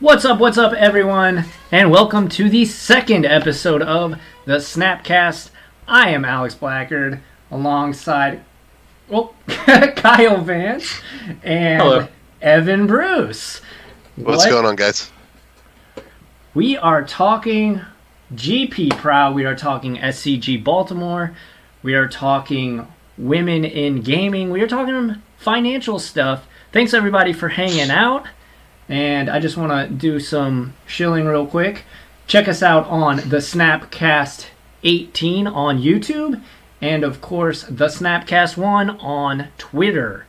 What's up, everyone, and welcome to the second episode of the SnapCast. I am Alex Blackard, alongside, Kyle Vance and Hello. Evan Bruce. What's going on, guys? We are talking GP Prague, we are talking SCG Baltimore, we are talking women in gaming, we are talking financial stuff. Thanks, everybody, for hanging out. And I just want to do some shilling real quick. Check us out on the SnapCast 18 on YouTube. And, of course, the SnapCast 1 on Twitter.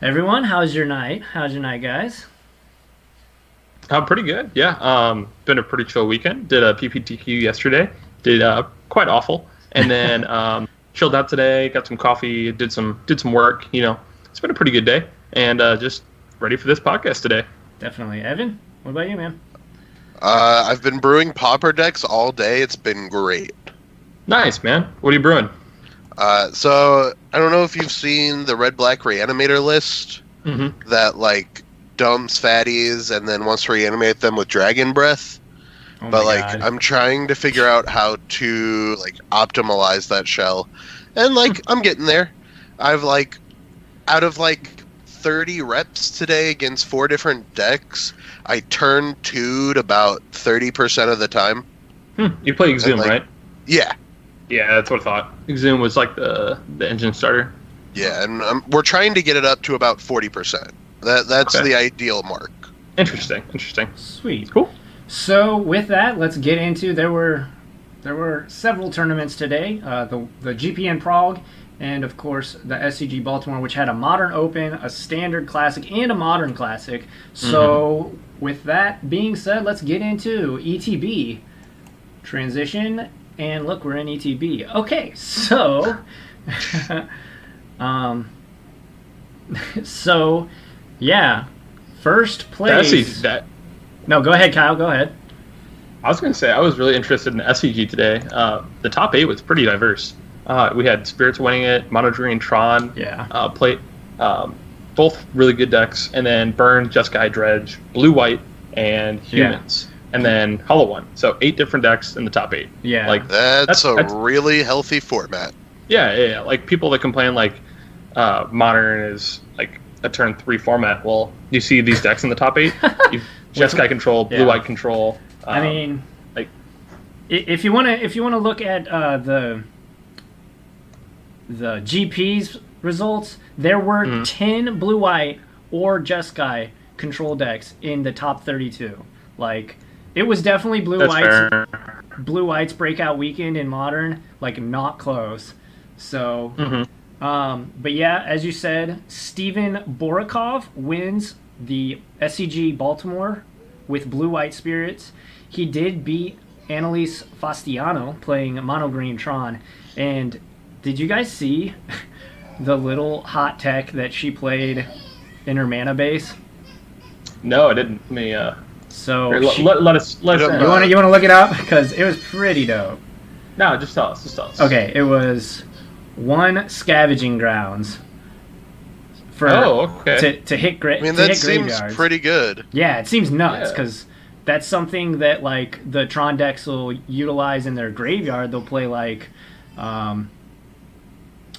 Everyone, how's your night? How's your night, guys? Pretty good, yeah. Been a pretty chill weekend. Did a PPTQ yesterday. Did quite awful. And then chilled out today, got some coffee, did some work. You know, it's been a pretty good day. And just ready for this podcast today. Definitely. Evan, what about you, man? I've been brewing popper decks all day. It's been great. Nice, man. What are you brewing? So I don't know if you've seen the Red-Black Reanimator list that like dumps fatties and then wants to reanimate them with Dragon Breath. Oh But my like God. I'm trying to figure out how to like optimalize that shell. And like I'm getting there. I've like out of like 30 reps today against 4 different decks, I turned 2'd about 30% of the time. You play Exhume, like, right? Yeah. Yeah, that's what I thought. Exhume was like the engine starter. Yeah, and we're trying to get it up to about 40%. That's Okay. the ideal mark. Interesting. Sweet. Cool. So with that, let's get into there were several tournaments today. The GP Prague, and of course the SCG Baltimore, which had a Modern Open, a Standard Classic, and a Modern Classic. So with that being said, let's get into ETB transition. And look, we're in ETB. Okay, so so yeah, first place. No, go ahead, Kyle. Go ahead. I was going to say, I was really interested in SCG today. The top 8 was pretty diverse. We had Spirits winning it, Mono Green, Tron, Plate, both really good decks, and then Burn, Jeskai, Dredge, Blue White, and Humans, and then Hollow One. So 8 different decks in the top 8. Yeah. Like That's a really healthy format. Yeah. Like people that complain like Modern is like a turn 3 format. Well, you see these decks in the top 8. Jeskai control, Blue White control. I mean, like if you want to look at the GP's results, there were 10 Blue White or Jeskai control decks in the top 32. Like it was definitely Blue White's breakout weekend in Modern, like not close. So, but yeah, as you said, Steven Borikov wins the SCG Baltimore with Blue White Spirits. He did beat Annalise Fastiano playing Mono Green Tron. And did you guys see the little hot tech that she played in her mana base? No, I didn't. Let me. So here, let us. you want to look it up because it was pretty dope. No, just tell us. Okay, it was 1 Scavenging Grounds. For to hit I mean, that seems graveyards. pretty good. Yeah, it seems nuts because that's something that like the Tron decks will utilize in their graveyard. They'll play like, the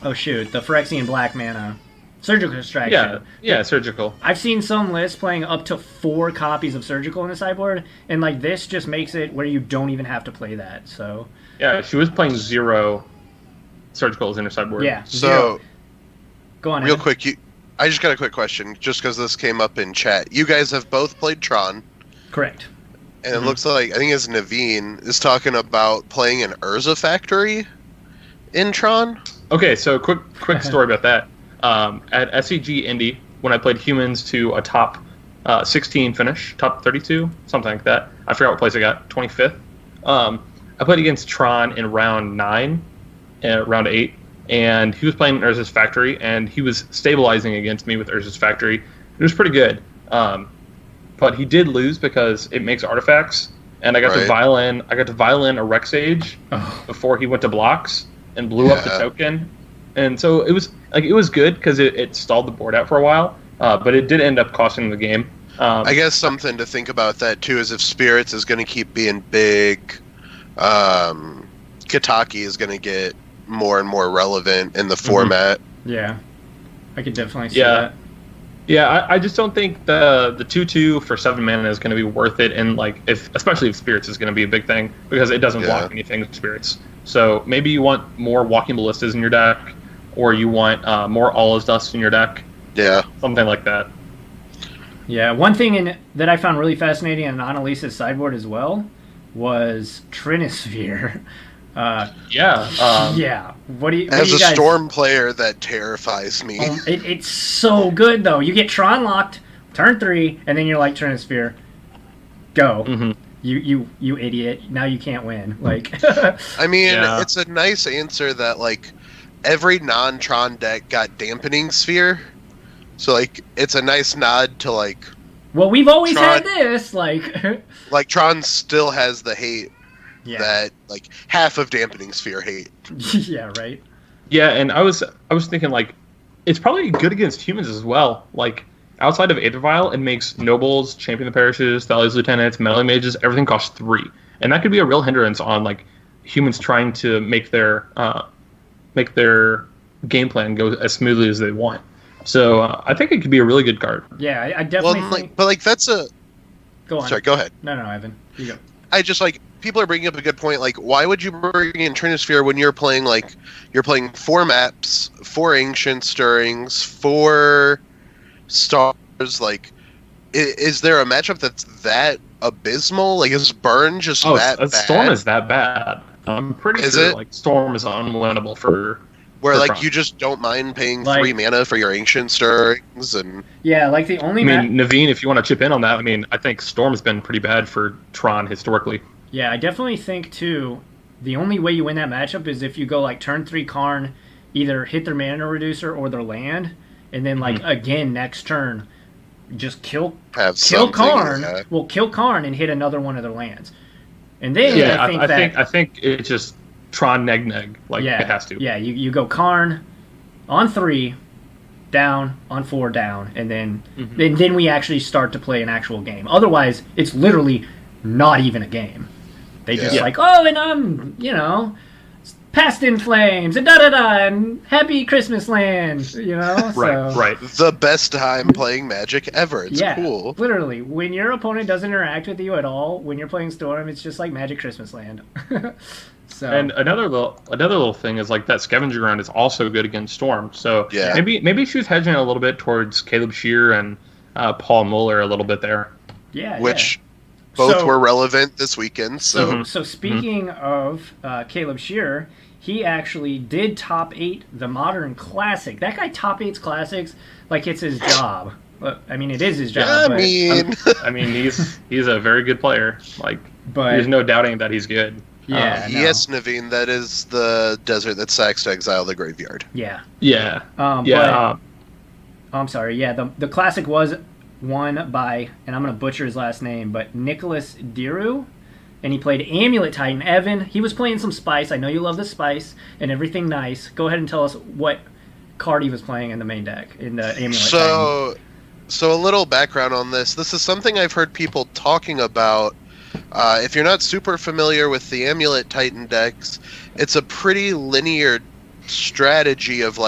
Phyrexian black mana, Surgical Extraction. Yeah, Surgical. I've seen some lists playing up to 4 copies of Surgical in the sideboard, and like this just makes it where you don't even have to play that. So yeah, she was playing 0 Surgicals in her sideboard. Yeah. So, go on. real Evan. quick, I just got a quick question, just because this came up in chat. You guys have both played Tron. Correct. And it looks like, I think it's Naveen, is talking about playing an Urza Factory in Tron. Okay, so quick story about that. At SCG Indy, when I played Humans to a top 16 finish, top 32, something like that. I forgot what place I got, 25th. I played against Tron in round 9, round 8, and he was playing Urza's Factory, and he was stabilizing against me with Urza's Factory. It was pretty good. But he did lose because it makes artifacts, and I got to violin a Rexage before he went to blocks and blew up the token. And so it was good because it stalled the board out for a while, but it did end up costing the game. I guess something to think about that too is if Spirits is going to keep being big, Kataki is going to get more and more relevant in the format. Yeah, I could definitely see that. Yeah, I just don't think the 2/2 for 7 mana is going to be worth it, and especially if Spirits is going to be a big thing because it doesn't block anything with Spirits. So maybe you want more Walking Ballistas in your deck, or you want more All Is Dust in your deck. Yeah, something like that. Yeah, one thing that I found really fascinating on Annalise's sideboard as well was Trinisphere. Yeah. What do you As you a guys... Storm player, that terrifies me. It's so good though. You get Tron locked, turn 3, and then you're like Trinisphere, go. Mm-hmm. You idiot. Now you can't win. I mean, it's a nice answer that every non-Tron deck got Dampening Sphere. So it's a nice nod to well, we've always had this Tron still has the hate. Yeah. That half of Dampening Sphere hate. Yeah, right. Yeah, and I was thinking it's probably good against humans as well. Outside of Aether Vial, it makes nobles, champion the parishes, Thalia's lieutenants, meddling mages, everything costs 3, and that could be a real hindrance on humans trying to make their game plan go as smoothly as they want. So I think it could be a really good card. Yeah, I definitely think... but that's a... Go on. Sorry, go ahead. No, Ivan. You go. I just people are bringing up a good point. Why would you bring in Trinisphere when you're playing 4 maps, 4 Ancient Stirrings, 4 Stars? Is there a matchup that's that abysmal? Is Burn just that bad? Storm is that bad. I'm pretty sure Storm is unwinnable for... Where you just don't mind paying 3 mana for your Ancient Stirrings and... Yeah, the only... Naveen, if you want to chip in on that, I think Storm's been pretty bad for Tron historically. Yeah, I definitely think, too, the only way you win that matchup is if you go, turn 3 Karn, either hit their mana reducer or their land, and then, again, next turn, just kill Karn. Yeah. Well, kill Karn and hit another one of their lands. And then I think it's just Tron neg. It has to. Yeah, you go Karn on 3, down, on 4, down, and then then we actually start to play an actual game. Otherwise, it's literally not even a game. They just and I'm, Past in Flames, and da-da-da, and Happy Christmas Land, Right. The best time playing Magic ever. It's cool. Literally. When your opponent doesn't interact with you at all, when you're playing Storm, it's just like Magic Christmas Land. So. And another little thing is that Scavenger Ground is also good against Storm. So maybe she was hedging a little bit towards Caleb Shear and Paul Mueller a little bit there. Yeah. Which both were relevant this weekend. So speaking of Caleb Shear, he actually did top 8 the Modern Classic. That guy top 8s classics like it's his job. It is his job. He's a very good player. There's no doubting that he's good. Yeah. Yes, Naveen, that is the desert that sacks to exile the graveyard. Yeah. Yeah. I'm sorry. Yeah, the classic was won by, and I'm going to butcher his last name, but Nicholas Diru, and he played Amulet Titan. Evan, he was playing some Spice. I know you love the Spice and everything nice. Go ahead and tell us what card he was playing in the main deck, in the Amulet Titan. So a little background on this. This is something I've heard people talking about. If you're not super familiar with the Amulet Titan decks, it's a pretty linear strategy of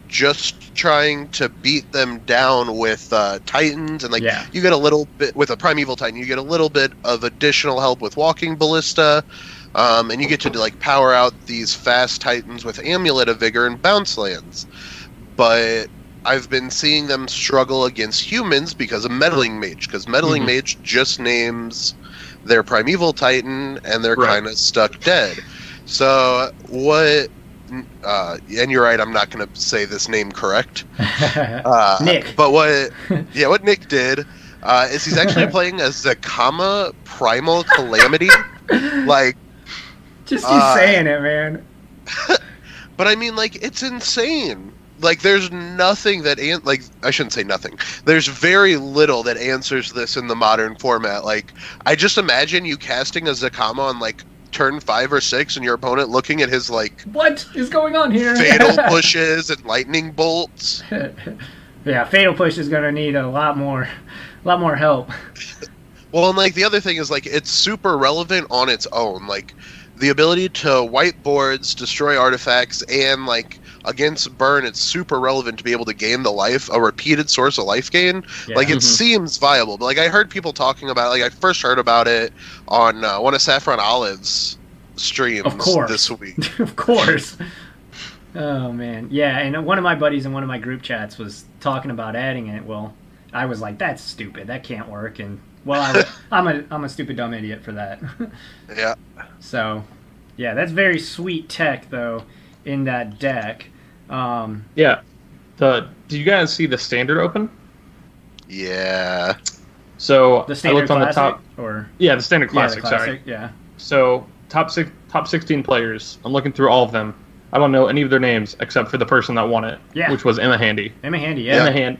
just trying to beat them down with Titans, and you get a little bit with a Primeval Titan. You get a little bit of additional help with Walking Ballista, and you get to power out these fast Titans with Amulet of Vigor and bounce lands. But I've been seeing them struggle against humans because of Meddling Mage, because Meddling Mage just names their Primeval Titan, and they're kind of stuck dead. So what... and you're right, I'm not going to say this name correct. Nick. But what Nick did is he's actually playing a Zakama Primal Calamity. Just keep saying it, man. But it's insane. There's nothing that I shouldn't say nothing. There's very little that answers this in the modern format. I just imagine you casting a Zakama on turn 5 or 6, and your opponent looking at his what is going on here? Fatal pushes and lightning bolts. Yeah, Fatal Push is gonna need a lot more help. Well, and like the other thing is like it's super relevant on its own. Like the ability to wipe boards, destroy artifacts, and like against burn, it's super relevant to be able to gain a repeated source of life gain. Yeah. Like it seems viable. But like I heard people talking about it, like I first heard about it on one of Saffron Olive's streams this week. Of course. Oh man, yeah, and one of my buddies in one of my group chats was talking about adding it. Well, I was like, "That's stupid. That can't work." And well, I'm a stupid dumb idiot for that. Yeah. So, yeah, that's very sweet tech though in that deck. Yeah. Do you guys see the standard open? Yeah. So The standard I looked on classic, the top. or Yeah, the standard yeah, classic. the classic. Sorry. Yeah. So top 16 players. I'm looking through all of them. I don't know any of their names except for the person that won it, which was Emma Handy. Emma Handy, yeah.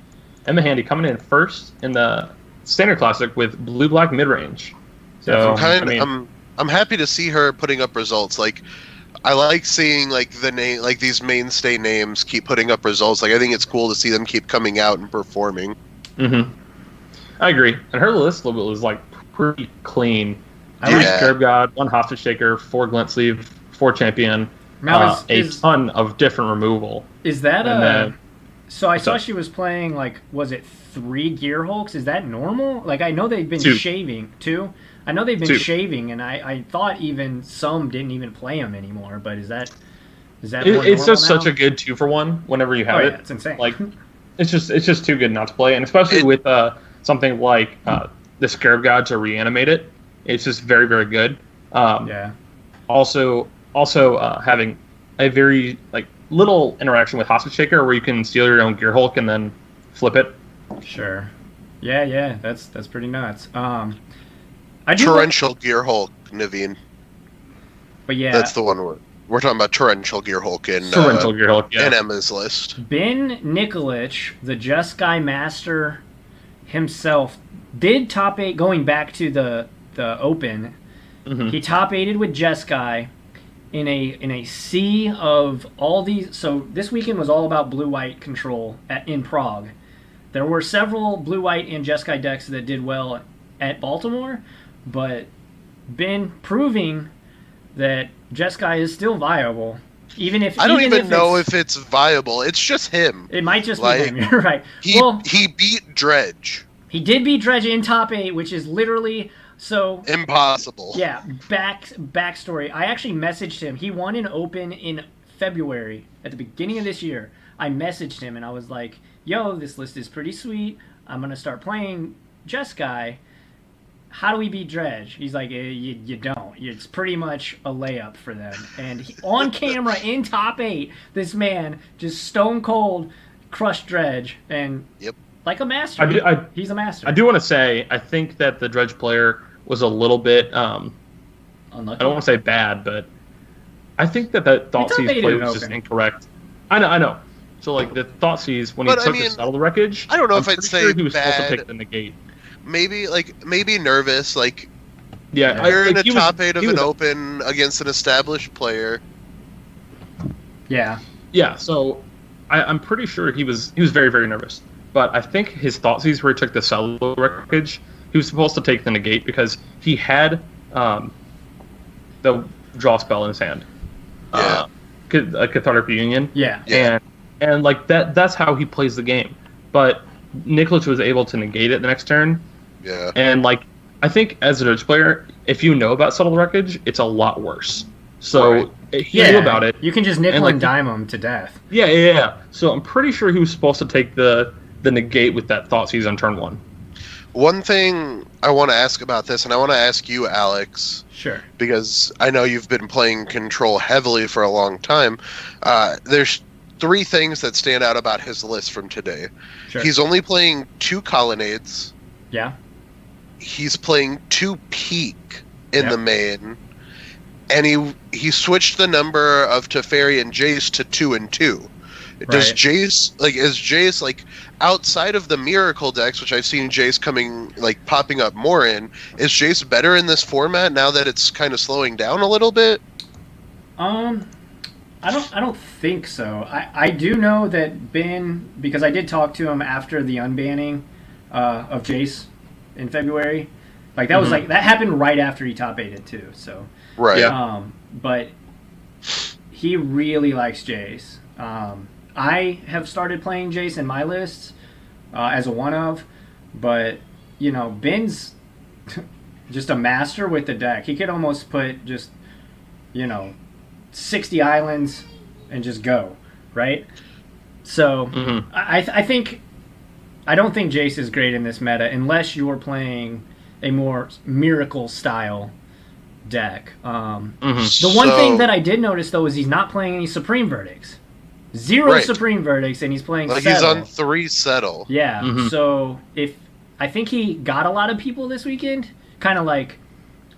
Emma Handy coming in first in the standard classic with blue-black mid-range. So I'm happy to see her putting up results. Like I like seeing like these mainstay names keep putting up results. Like I think it's cool to see them keep coming out and performing. Mm-hmm. I agree. And her list was like pretty clean. Yeah. 3 Scarab God, 1 Hostage Shaker, 4 Glint Sleeve, 4 Champion. Now a ton of different removal. Is that so I saw she was playing, like, was it 3 Gear Hulks? Is that normal? Like, I know they've been shaving. 2? I know they've been shaving, and I thought even some didn't even play them anymore, but is that it's just now? such a good 2-for-1 whenever you have it. Yeah, it's insane. Like, it's just too good not to play, and especially with something like the Scarab God to reanimate it, it's just very, very good. Yeah. Also having a very like little interaction with Hostage Shaker where you can steal your own Gear Hulk and then flip it. Sure. Yeah, that's pretty nuts. Torrential Gear Hulk, Naveen. But yeah, that's the one we're talking about. Torrential Gear Hulk in Emma's list. Ben Nikolic, the Just Guy master himself, did top 8 going back to the Open. Mm-hmm. He top 8'd with Just Guy in a sea of all these. So this weekend was all about blue-white control in Prague. There were several blue-white and Jeskai decks that did well at Baltimore, but been proving that Jeskai is still viable. I don't even know if it's viable. It's just him. It might just be him. You're right. He beat Dredge. He did beat Dredge in top 8, which is literally so impossible. Yeah. Backstory. I actually messaged him. He won an Open in February at the beginning of this year. I messaged him and I was like, "Yo, this list is pretty sweet. I'm gonna start playing Jeskai. How do we beat Dredge?" He's like, you don't. It's pretty much a layup for them. And on camera, in top 8, this man just stone cold crushed Dredge. And like a master. He's a master. I do want to say, I think that the Dredge player was a little bit, unlucky. I don't want to say bad, but I think that Thoughtseize play was just incorrect. I know. So, like, the Thoughtseize, when he took the Settled Wreckage, I don't know if I'd say he was bad. supposed to pick the negate. Maybe nervous, like you're in the top 8 of an Open against an established player. Yeah. So I'm pretty sure he was very, very nervous. But I think his Thoughtseize where he took the Settled Wreckage, he was supposed to take the negate because he had the draw spell in his hand. A Cathartic Reunion. Yeah. And like that's how he plays the game. But Nikolic was able to negate it the next turn. Yeah. And like I think as a Dredge player, if you know about Settled Wreckage, it's a lot worse. So he knew about it. You can just nickel and dime him to death. Yeah. So I'm pretty sure he was supposed to take the negate with that Thoughtseize on turn 1. One thing I want to ask about this, and I want to ask you, Alex. Sure. Because I know you've been playing Control heavily for a long time. There's 3 things that stand out about his list from today. Sure. He's only playing 2 Colonnades. Yeah. He's playing 2 Peak in the main. And he switched the number of Teferi and Jace to 2 and 2. Does Jace is Jace outside of the Miracle decks, which I've seen Jace popping up more in, is Jace better in this format now that it's kind of slowing down a little bit? I don't think so. I do know that Ben, because I did talk to him after the unbanning of Jace in February. Like that was like that happened right after he top 8'd too. So Right. But he really likes Jace. I have started playing Jace in my lists as a one of, but you know Ben's just a master with the deck. He could almost put just 60 islands and just go, right? So I think I don't think Jace is great in this meta unless you're playing a more miracle style deck. The one thing that I did notice though is he's not playing any Supreme Verdicts. Zero Supreme Verdicts, and he's playing like Settle. he's on 3 Settle. Yeah, so I think he got a lot of people this weekend, kind of like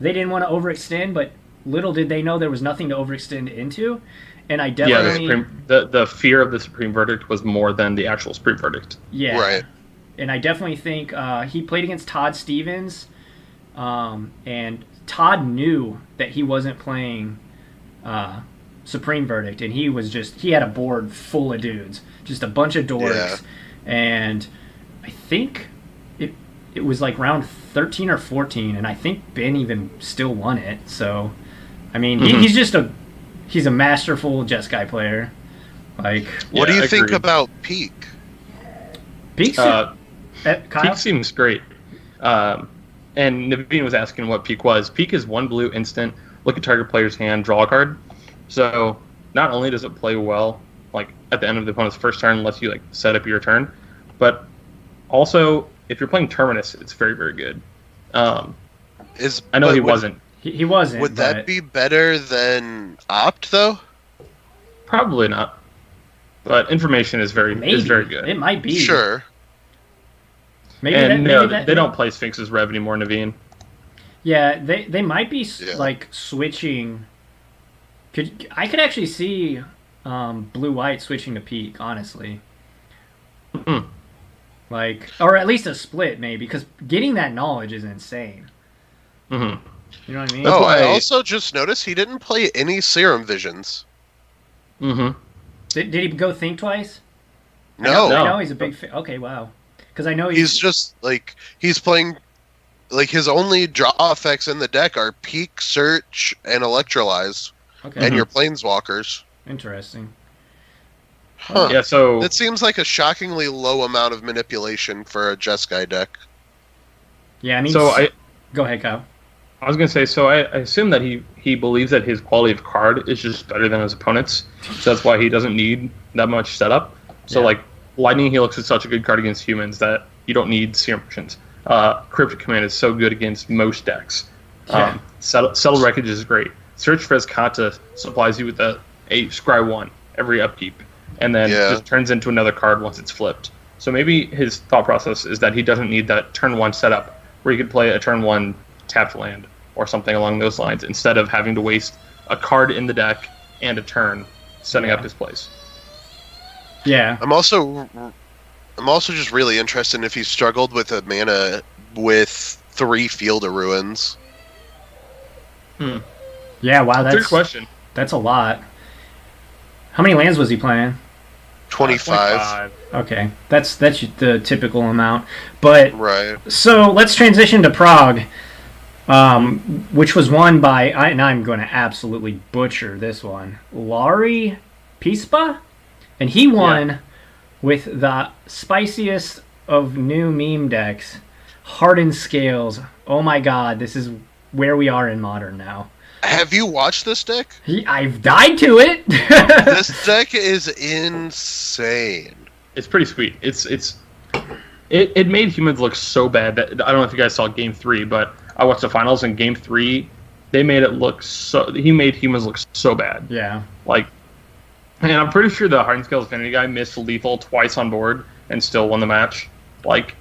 they didn't want to overextend, but little did they know there was nothing to overextend into. And I definitely the fear of the Supreme Verdict was more than the actual Supreme Verdict. Yeah, right. And I definitely think he played against Todd Stevens, and Todd knew that he wasn't playing Supreme Verdict, and he had a board full of dudes, just a bunch of dorks, and I think it was like round 13 or 14, and I think Ben even still won it. So, I mean, he's a masterful Jeskai player. Like, what do you think about Peak? Peak, Kyle? Peak seems great. And Naveen was asking what Peak was. Peak is 1 blue instant. Look at target player's hand, draw a card. So not only does it play well, like at the end of the opponent's first turn, unless you like set up your turn, but also if you're playing Terminus, it's very, very good. I know he wasn't. He wasn't. Would that be better than Opt though? Probably not. But information is very good. It might be. Sure. They don't play Sphinx's Rev anymore, Naveen. Yeah, they might be like switching. I could actually see blue-white switching to Peak, honestly. Like, or at least a split, maybe, because getting that knowledge is insane. You know what I mean? Oh, I also just noticed he didn't play any Serum Visions. Did he go Think Twice? No. I know he's a big fan. Okay, wow. Because I know he's just, like, he's playing, like, his only draw effects in the deck are Peak, Search, and Electrolyze. Okay. And your Planeswalkers. Interesting. Huh. Yeah, so... That seems like a shockingly low amount of manipulation for a Jeskai deck. Yeah, I mean... Go ahead, Kyle. I was going to say, so I assume that he believes that his quality of card is just better than his opponent's, so that's why he doesn't need that much setup. So, like, Lightning Helix is such a good card against humans that you don't need Serum Visions. Cryptic Command is so good against most decks. Settle Wreckage is great. Search for Escata supplies you with a Scry 1 every upkeep, and then just turns into another card once it's flipped. So maybe his thought process is that he doesn't need that turn 1 setup where he could play a turn 1 tapped land or something along those lines instead of having to waste a card in the deck and a turn setting up his plays. Yeah. I'm also just really interested in if he struggled with a mana with 3 Field of Ruins. Yeah, wow, that's good question. That's a lot. How many lands was he playing? 25. Okay, that's the typical amount. But right. So let's transition to Prague, which was won by, and I'm going to absolutely butcher this one, Laurie Pispa, and he won with the spiciest of new meme decks, Hardened Scales. Oh my God, this is where we are in Modern now. Have you watched this deck? I've died to it. This deck is insane. It's pretty sweet. It made humans look so bad that I don't know if you guys saw Game 3, but I watched the finals in Game 3. They made it look he made humans look so bad. Yeah. Like, and I'm pretty sure the Hardened Scales Affinity guy missed lethal twice on board and still won the match. Like,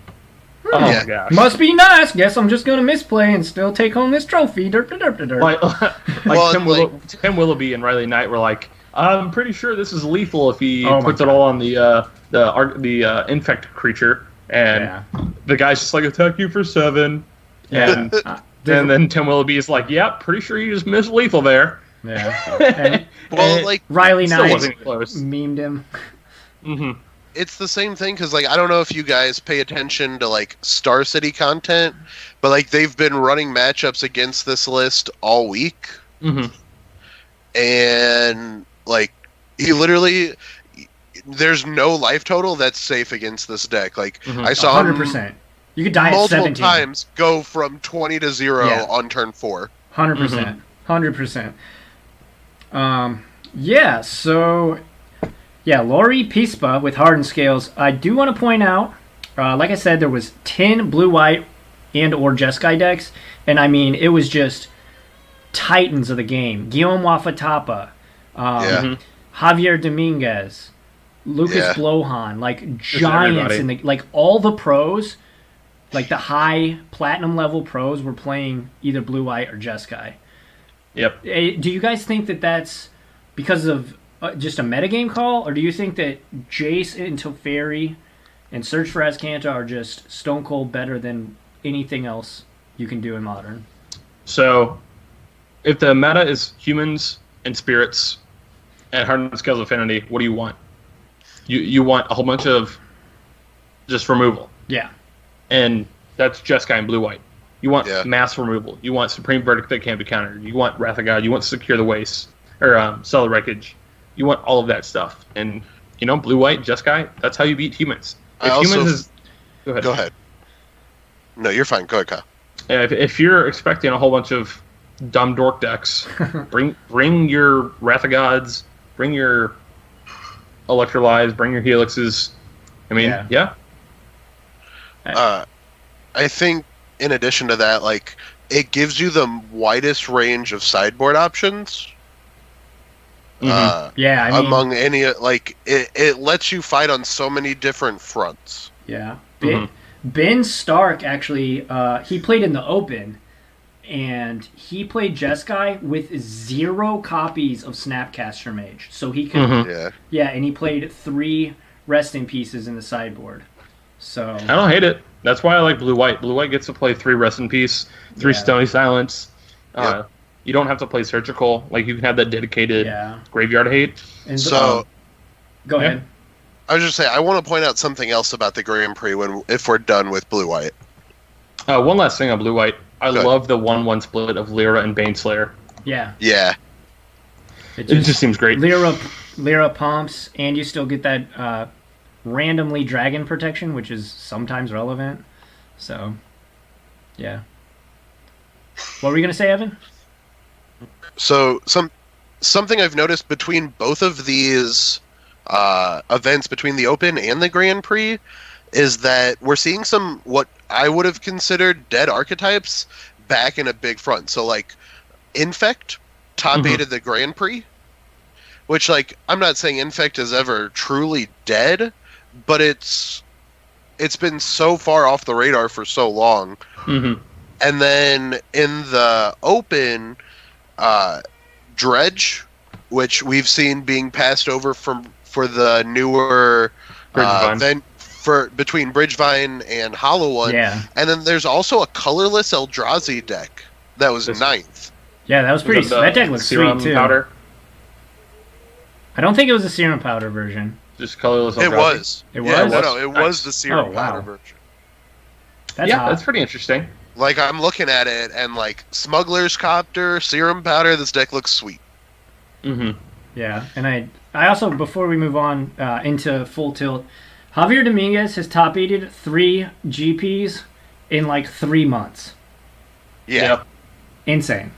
oh my gosh. Must be nice. Guess I'm just going to misplay and still take home this trophy. Like Tim Willoughby and Riley Knight were like, I'm pretty sure this is lethal if he puts it all on the infect creature. And the guy's just like, attack you for 7. And then Tim Willoughby is like, yeah, pretty sure you just missed lethal there. Yeah. Well, like Riley Still Knight wasn't close. memed him. Mm-hmm. it's the same thing because like I don't know if you guys pay attention to like Star City content, but like they've been running matchups against this list all week, and like he literally. There's no life total that's safe against this deck. Like I saw 100%. You could die at multiple 17 times go from 20 to 0 on turn 4. 100%. 100%. Yeah. So Lori Pispa with Hardened Scales. I do want to point out, like I said, there was 10 blue-white and or Jeskai decks, and I mean it was just titans of the game. Guillaume Wafatapa, Javier Dominguez. Lucas Blohan, like giants in the like all the pros, like the high platinum level pros were playing either blue white or Jeskai. Yep. Do you guys think that that's because of just a metagame call, or do you think that Jace and Teferi and Search for Azcanta are just stone cold better than anything else you can do in Modern? So, if the meta is humans and spirits and Hardened Scales Affinity, what do you want? You want a whole bunch of just removal. Yeah. And that's Jeskai and blue-white. You want mass removal. You want Supreme Verdict that can't be countered. You want Wrath of God. You want Secure the Waste. Or Sell the Wreckage. You want all of that stuff. And, blue-white, Jeskai, that's how you beat humans. Go ahead. No, you're fine. Go ahead, Kyle. If you're expecting a whole bunch of dumb dork decks, bring your Wrath of Gods, bring your Electrolyze, bring your Helixes. I mean, I think in addition to that, like, it gives you the widest range of sideboard options. Among any, like, it lets you fight on so many different fronts. Yeah. Ben Stark, actually, he played in the Open, and he played Jeskai with 0 copies of Snapcaster Mage. So he could... and he played 3 Rest in Pieces in the sideboard. So I don't hate it. That's why I like blue-white. Blue-white gets to play 3 Rest in Peace, 3 Stony Silence. You don't have to play Surgical. Like, you can have that dedicated Graveyard Hate. And so... go ahead. I was just saying, I want to point out something else about the Grand Prix if we're done with blue-white. One last thing on blue-white. I love the 1-1 split of Lyra and Baneslayer. Yeah. Yeah. It just seems great. Lyra pumps, and you still get that randomly dragon protection, which is sometimes relevant. So, yeah. What were you going to say, Evan? So, something I've noticed between both of these events, between the Open and the Grand Prix, is that we're seeing some what I would have considered dead archetypes back in a big front. So, like, Infect top-8'd the Grand Prix, which, like, I'm not saying Infect is ever truly dead, but it's been so far off the radar for so long. And then in the Open, Dredge, which we've seen being passed over for the newer between Bridgevine and Hollow One. Yeah. And then there's also a colorless Eldrazi deck that was 9th. Yeah, that was pretty... That deck looks sweet, too. Powder? I don't think it was the Serum Powder version. Just colorless Eldrazi? It was. It was? No, it was the Serum Powder version. That's pretty interesting. Like, I'm looking at it, and, like, Smuggler's Copter, Serum Powder, this deck looks sweet. Yeah, and I also, before we move on into Full Tilt... Javier Dominguez has top-8'd 3 GPs in like 3 months. Yeah. Insane.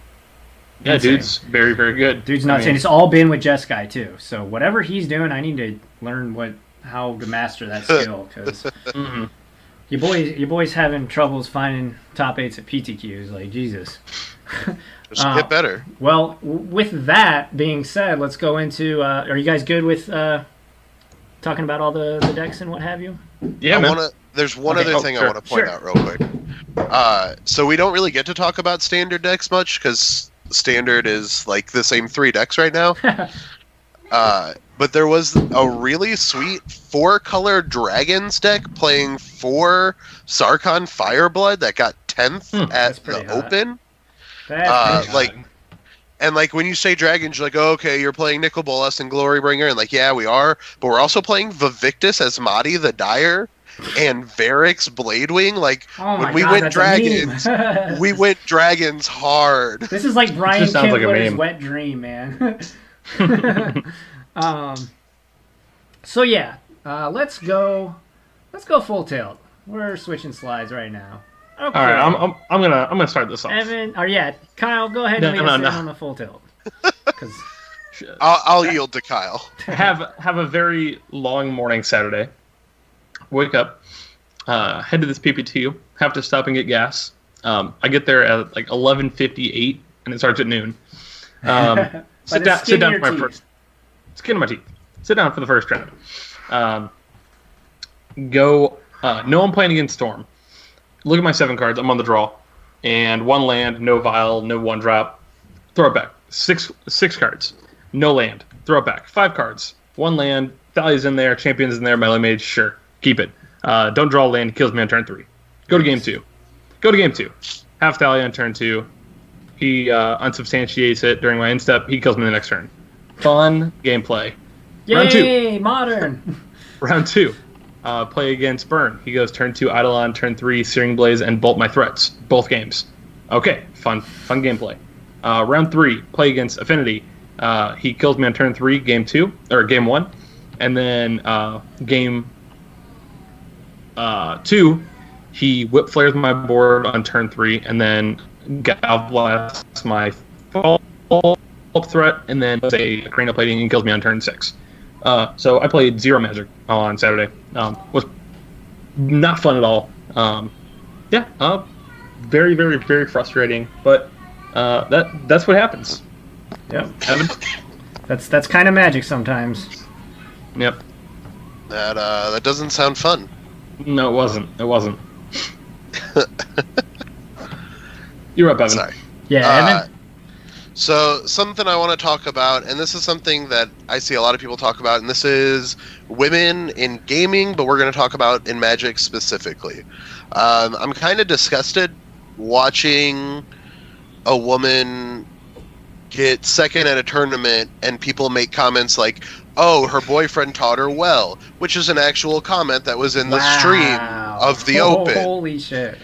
Yeah, dude's very, very good. Dude's nuts. And it's all been with Jeskai, too. So whatever he's doing, I need to learn how to master that skill. Because your boy's having troubles finding top 8s at PTQs. Like, Jesus. Just get better. Well, with that being said, let's go into... are you guys good with... talking about all the decks and what have you? Yeah, there's one other thing I want to point out real quick. So we don't really get to talk about standard decks much because standard is like the same 3 decks right now. But there was a really sweet 4-color Dragons deck playing 4 Sarkhan Fireblood that got 10th at the Open. And like when you say dragons, you're like, oh, okay, you're playing Nicol Bolas and Glorybringer, and like, yeah, we are, but we're also playing Vivictus as Madi the Dyer and Varix Bladewing. Like when we went dragons, we went dragons hard. This is like Brian Kindler's wet dream, man. So yeah, let's go full tilt. We're switching slides right now. Okay. All right, I'm gonna start this off. Evan, or yeah, Kyle, go ahead and lead us in on the full tilt. I'll yield to Kyle. Have a very long morning Saturday. Wake up, head to this PPT. Have to stop and get gas. I get there at like 11:58, and it starts at noon. Sit down for my first skin of my teeth. Sit down for the first round. No, I'm playing against Storm. Look at my 7 cards. I'm on the draw, and 1 land, no vial, no 1-drop. Throw it back. Six cards, no land. Throw it back. 5 cards, 1 land. Thalia's in there. Champion's in there. Melee Mage, sure, keep it. Don't draw a land. Kills me on turn 3. Go to game 2. Have Thalia on turn 2. He unsubstantiates it during my end step. He kills me the next turn. Fun gameplay. Yay, round 2. Modern. Round 2. Play against Burn. He goes turn 2 Eidolon, turn 3 Searing Blaze, and Bolt my threats. Both games. Okay, fun gameplay. Round 3. Play against Affinity. He kills me on turn 3, game 1, and then game 2. He whip flares my board on turn 3, and then Gal blasts my fall threat, and then say Cranial Plating and kills me on turn 6. So I played 0 Magic on Saturday. Was not fun at all. Very, very, very frustrating. But that's what happens. Yep. Evan? That's kind of Magic sometimes. Yep. That doesn't sound fun. No, it wasn't. You're up, Evan. Sorry. Yeah, Evan. So something I want to talk about, and this is something that I see a lot of people talk about, and this is women in gaming, but we're going to talk about in Magic specifically. I'm kind of disgusted watching a woman get second at a tournament and people make comments like, oh, her boyfriend taught her well, which is an actual comment that was in the stream of the Open. Holy shit.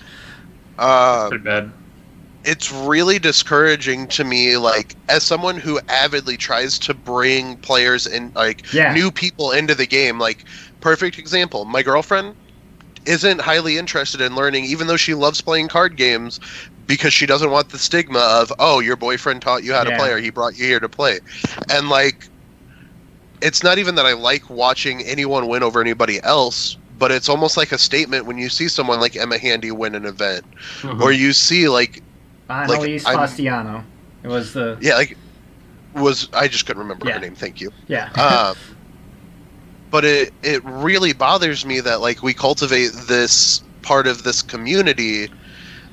Pretty bad. It's really discouraging to me, like, as someone who avidly tries to bring players in, like, new people into the game. Like, perfect example, my girlfriend isn't highly interested in learning, even though she loves playing card games, because she doesn't want the stigma of, oh, your boyfriend taught you how to play, or he brought you here to play. And, like, it's not even that I like watching anyone win over anybody else, but it's almost like a statement when you see someone like Emma Handy win an event, or you see, like, Annalise Fastiano. It was the... Yeah, like, I just couldn't remember her name, thank you. Yeah. But it really bothers me that, like, we cultivate this part of this community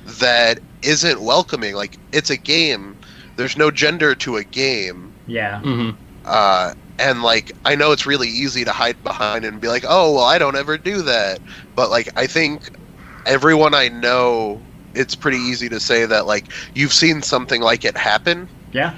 that isn't welcoming. Like, it's a game. There's no gender to a game. Yeah. Mm-hmm. And, like, I know it's really easy to hide behind and be like, oh, well, I don't ever do that. But, like, I think everyone I know... It's pretty easy to say that, like, you've seen something like it happen. Yeah.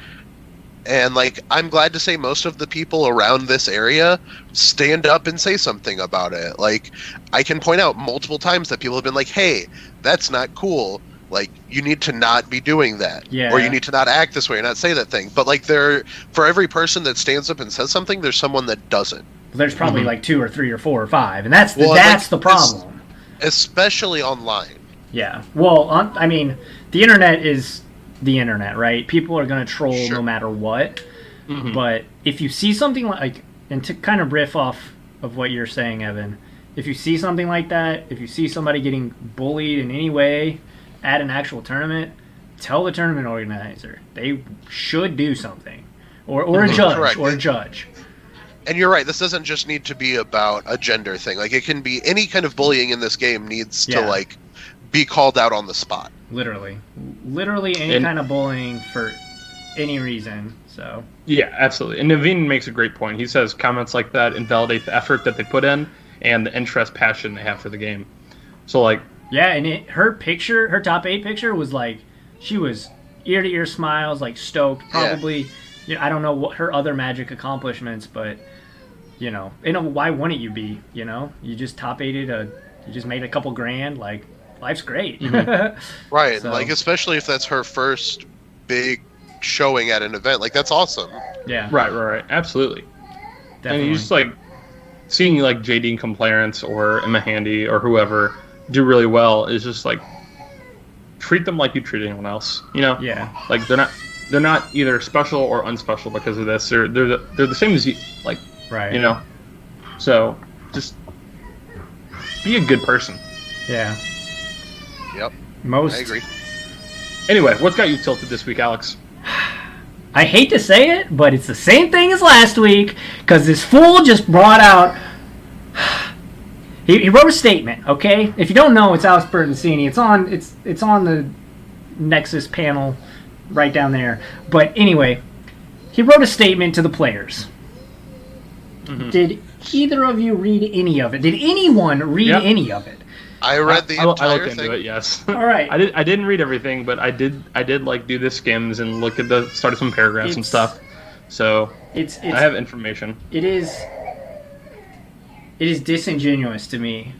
And, like, I'm glad to say most of the people around this area stand up and say something about it. Like, I can point out multiple times that people have been like, hey, that's not cool. Like, you need to not be doing that. Yeah. Or you need to not act this way or not say that thing. But, like, for every person that stands up and says something, there's someone that doesn't. There's probably, like, 2 or 3 or 4 or 5. And that's the problem. Especially online. Yeah. Well, I mean, the internet is the internet, right? People are going to troll no matter what. Mm-hmm. But if you see something like, and to kind of riff off of what you're saying, Evan, if you see something like that, if you see somebody getting bullied in any way at an actual tournament, tell the tournament organizer. They should do something. Or a judge. Correct. Or a judge. And you're right, this doesn't just need to be about a gender thing. Like, it can be any kind of bullying in this game needs to, like, be called out on the spot. Literally any kind of bullying for any reason. So yeah, absolutely. And Naveen makes a great point. He says comments like that invalidate the effort that they put in and the interest, passion they have for the game. So, like, yeah, and her top 8 picture was like, she was ear to ear smiles, like stoked. Probably, I don't know what her other Magic accomplishments, but why wouldn't you be? You just top aided you just made a couple grand. Like, life's great. Right. So, like, especially if that's her first big showing at an event. Like, that's awesome. Yeah. Right. Absolutely. Definitely. And you just like seeing like JD in Compliance or Emma Handy or whoever do really well is just like treat them like you treat anyone else. Yeah. Like they're not either special or unspecial because of this. They're the same as you. Like, right. So just be a good person. Yeah. Yep. I agree. Anyway, what's got you tilted this week, Alex? I hate to say it, but it's the same thing as last week, because this fool just brought out... he wrote a statement, okay? If you don't know, it's Alex Bertoncini. It's on the Nexus panel right down there. But anyway, he wrote a statement to the players. Mm-hmm. Did either of you read any of it? Did anyone read any of it? I read the entire I looked thing. into it, yes. All right. I didn't read everything, but I did like do the skims and look at the start of some paragraphs and stuff. So it's I have information. It is disingenuous to me.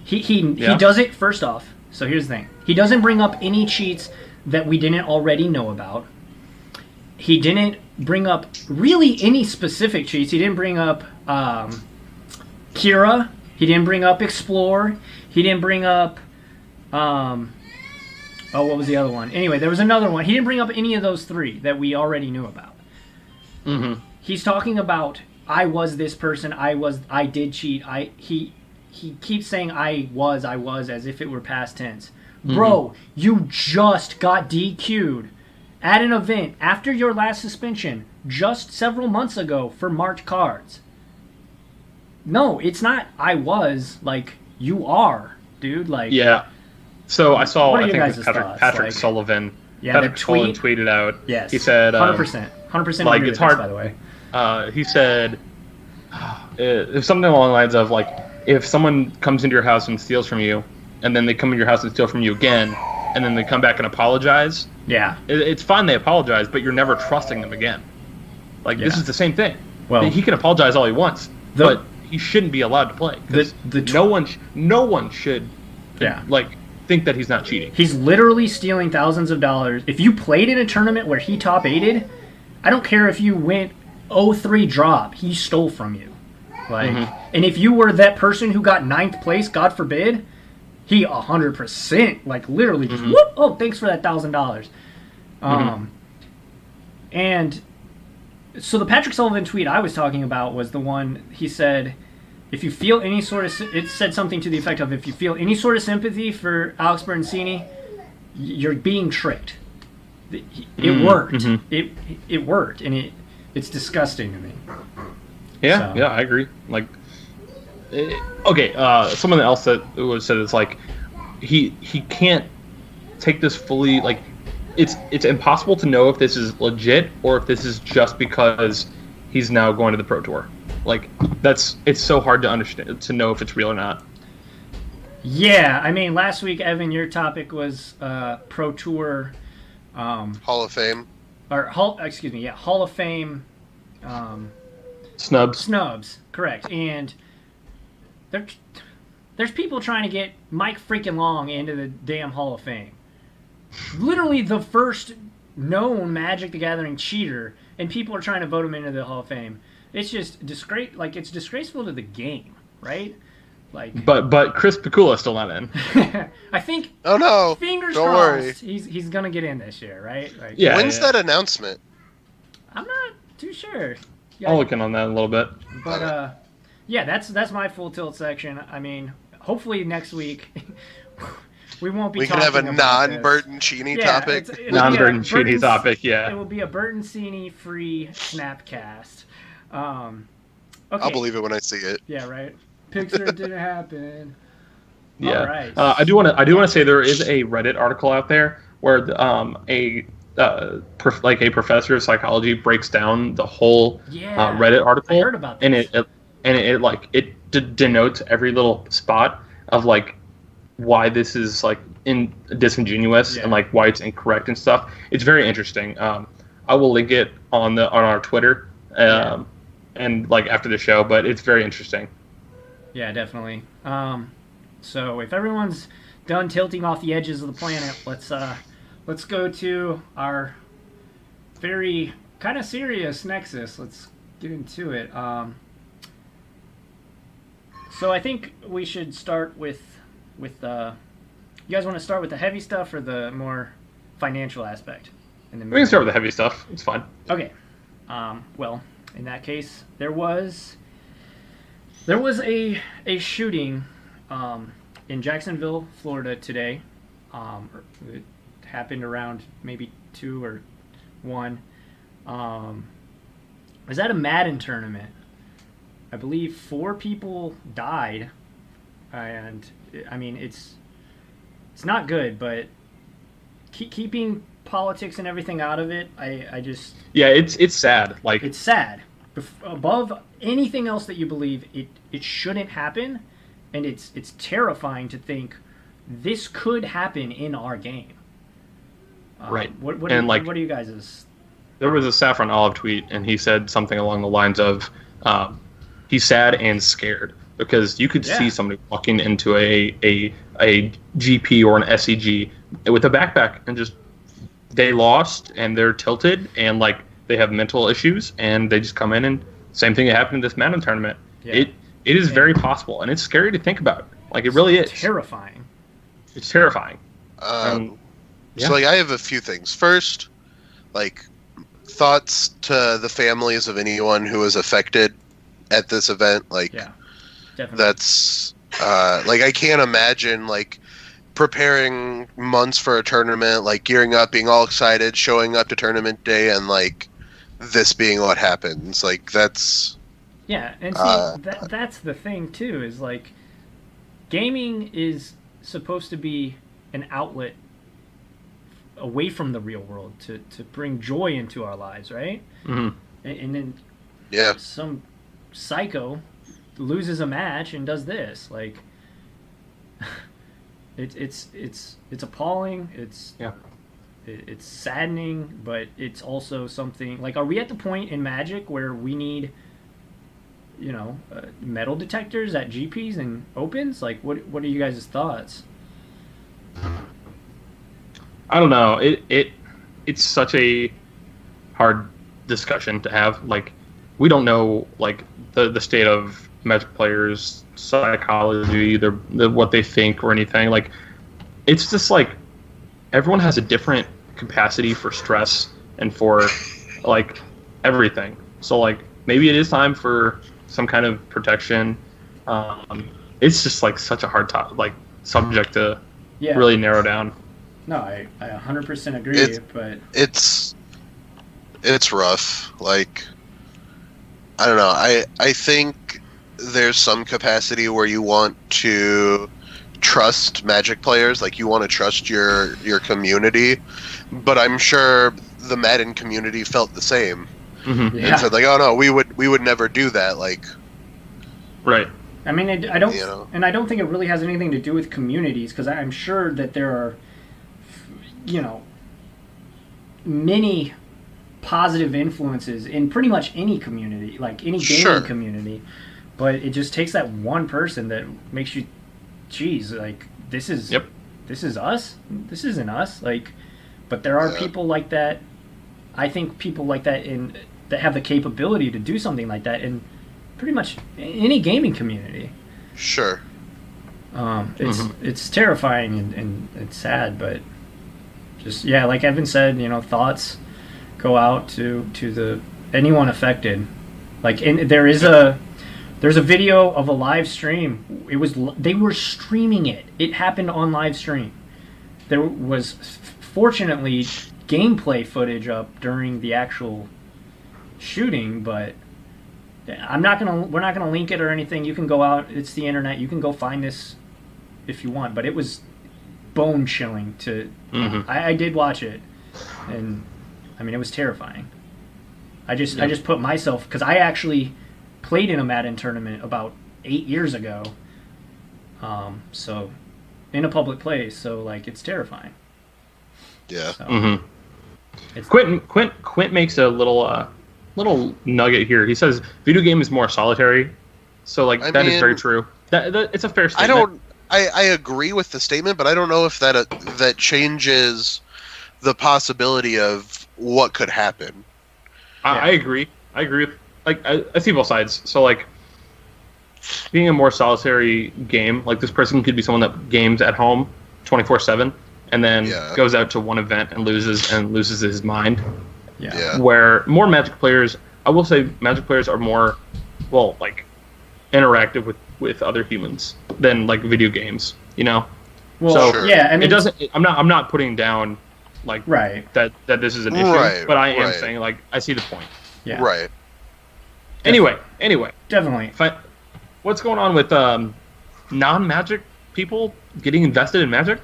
He does it first off. So here's the thing. He doesn't bring up any cheats that we didn't already know about. He didn't bring up really any specific cheats. He didn't bring up Kira. He didn't bring up Explore. He didn't bring up, what was the other one? Anyway, there was another one. He didn't bring up any of those three that we already knew about. Mm-hmm. He's talking about, I was this person, I did cheat, he keeps saying I was, as if it were past tense. Mm-hmm. Bro, you just got DQ'd at an event after your last suspension just several months ago for marked cards. No, it's not I was, like... You are, dude. Like, yeah. So I saw. I think it was Patrick like, Sullivan. Yeah, Patrick Sullivan tweeted out. Yes. He said, 100%. Like, agree it's with hard. This, by the way. He said, something along the lines of like, if someone comes into your house and steals from you, and then they come into your house and steal from you again, and then they come back and apologize. Yeah. It's fine they apologize, but you're never trusting them again. Like, this is the same thing. Well, he can apologize all he wants, but he shouldn't be allowed to play. No one should think that he's not cheating. He's literally stealing thousands of dollars. If you played in a tournament where he top aided, I don't care if you went 0-3 drop, he stole from you. Like, and if you were that person who got 9th place, God forbid, he 100%, like, literally just, whoop, oh, thanks for that $1,000. And so the Patrick Sullivan tweet I was talking about was the one, he said, if you feel any sort of, it said something to the effect of, if you feel any sort of sympathy for Alex Bertoncini, you're being tricked. It worked. It worked, and it's disgusting to me. Yeah, so. Yeah, I agree. Like, okay, someone else that said it's like, he can't take this fully, like, it's impossible to know if this is legit or if this is just because he's now going to the Pro Tour. Like, it's so hard to understand, to know if it's real or not. Yeah, I mean, last week, Evan, your topic was Pro Tour Hall of Fame. Hall of Fame snubs, correct. And there's people trying to get Mike freaking Long into the damn Hall of Fame. Literally the first known Magic the Gathering cheater, and people are trying to vote him into the Hall of Fame. It's just it's disgraceful to the game, right? Like, but Chris Pikula's still not in. I think. Oh no! Fingers Don't crossed. worry. He's gonna get in this year, right? Like, yeah. When's that announcement? I'm not too sure. Yeah, I'll look in on that a little bit. But yeah, that's my full tilt section. I mean, hopefully next week we won't be. We can have a non-Bertoncini topic. Non-Bertoncini topic. Yeah. It will be a Bertoncini free SnapCast. Okay. I'll believe it when I see it. Yeah. Right. Picture didn't happen. Yeah. All right. I do want to say there is a Reddit article out there where a professor of psychology breaks down the whole Reddit article. I heard about this. And it denotes every little spot of like why this is like disingenuous and like why it's incorrect and stuff. It's very interesting. I will link it on our Twitter and like after the show, but it's very interesting. Yeah, definitely. So if everyone's done tilting off the edges of the planet, let's go to our very kind of serious Nexus. Let's get into it. So I think we should start with you guys want to start with the heavy stuff or the more financial aspect? We can start with the heavy stuff. It's fine. Okay. Well, in that case, there was a shooting in Jacksonville, Florida today. It happened around maybe 2 or 1. It was at a Madden tournament. I believe 4 people died, and I mean it's not good, but keeping politics and everything out of it, I just it's sad. Like it's sad. Above anything else that you believe, it shouldn't happen, and it's terrifying to think this could happen in our game. Right. What are you guys'? There was a Saffron Olive tweet, and he said something along the lines of, he's sad and scared because you could see somebody walking into a GP or an SCG with a backpack and just they lost and they're tilted and like they have mental issues and they just come in and same thing that happened in this Madden tournament. Yeah. It is very possible and it's scary to think about. Like it really is terrifying. It's terrifying. So like I have a few things. First, like thoughts to the families of anyone who was affected at this event. Like definitely. That's like I can't imagine like preparing months for a tournament, like gearing up, being all excited, showing up to tournament day, and like this being what happens. Like that's and see that's the thing too, is like gaming is supposed to be an outlet away from the real world to bring joy into our lives, right? Mm-hmm. And then some psycho loses a match and does this. Like it's appalling. It's saddening, but it's also something like, are we at the point in Magic where we need metal detectors at GPs and opens? Like what are you guys' thoughts? I don't know. It's such a hard discussion to have. Like we don't know like the state of Magic players' psychology, what they think or anything. Like it's just like everyone has a different capacity for stress and for like everything. So like maybe it is time for some kind of protection. It's just like such a hard subject to really narrow down. No, I 100% agree, but it's rough. Like I don't know. I think there's some capacity where you want to trust Magic players, like you want to trust your community, but I'm sure the Madden community felt the same. Mm-hmm. And said like, oh no, we would never do that. Like, right. I mean, I don't, and I don't think it really has anything to do with communities, because I'm sure that there are, many positive influences in pretty much any community, like any gaming community. But it just takes that one person that makes you, geez, like this is us. This isn't us. Like, but there are people like that. I think people like that that have the capability to do something like that in pretty much any gaming community. Sure. It's terrifying and it's sad, but just like Evan said, thoughts go out to the anyone affected. Like, there's a video of a live stream. They were streaming it. It happened on live stream. There was fortunately gameplay footage up during the actual shooting, but we're not gonna link it or anything. You can go out. It's the internet. You can go find this if you want. But it was bone chilling to. Mm-hmm. I did watch it, and I mean it was terrifying. I just put myself, because I actually played in a Madden tournament about 8 years ago. So in a public place, so like it's terrifying. Yeah. So, Quint makes a little nugget here. He says video game is more solitary, so like that is very true. That it's a fair statement. I agree with the statement, but I don't know if that changes the possibility of what could happen. I agree. I agree with, like, I see both sides. So like being a more solitary game, like this person could be someone that games at home 24/7 and then goes out to one event and loses his mind. Yeah. Where more Magic players, I will say Magic players are more, well, like interactive with other humans than like video games, you know. Well, so yeah, I mean, it doesn't. I'm not putting down like that this is an issue, but I am saying like I see the point. Yeah. Right. Anyway. Definitely. What's going on with non-Magic people getting invested in Magic?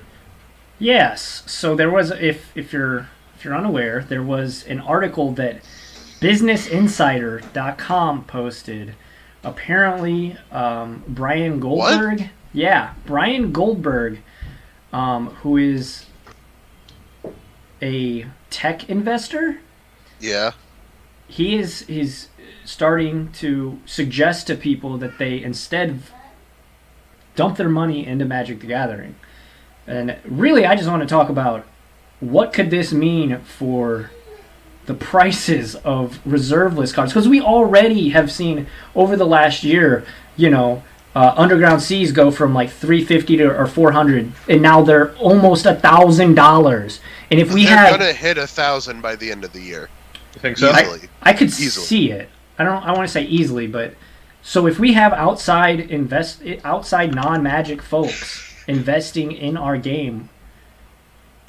Yes. So there was, if you're unaware, there was an article that BusinessInsider.com posted. Apparently, Brian Goldberg. What? Yeah, Brian Goldberg, who is a tech investor. Yeah. He's starting to suggest to people that they instead dump their money into Magic the Gathering. And really, I just want to talk about what could this mean for the prices of reserve list cards, because we already have seen over the last year, Underground Seas go from like $350 or $400, and now they're almost $1,000. And if they're gonna hit 1,000 by the end of the year, you think so? Easily. I could see it. I want to say easily, but so if we have outside non-Magic folks investing in our game.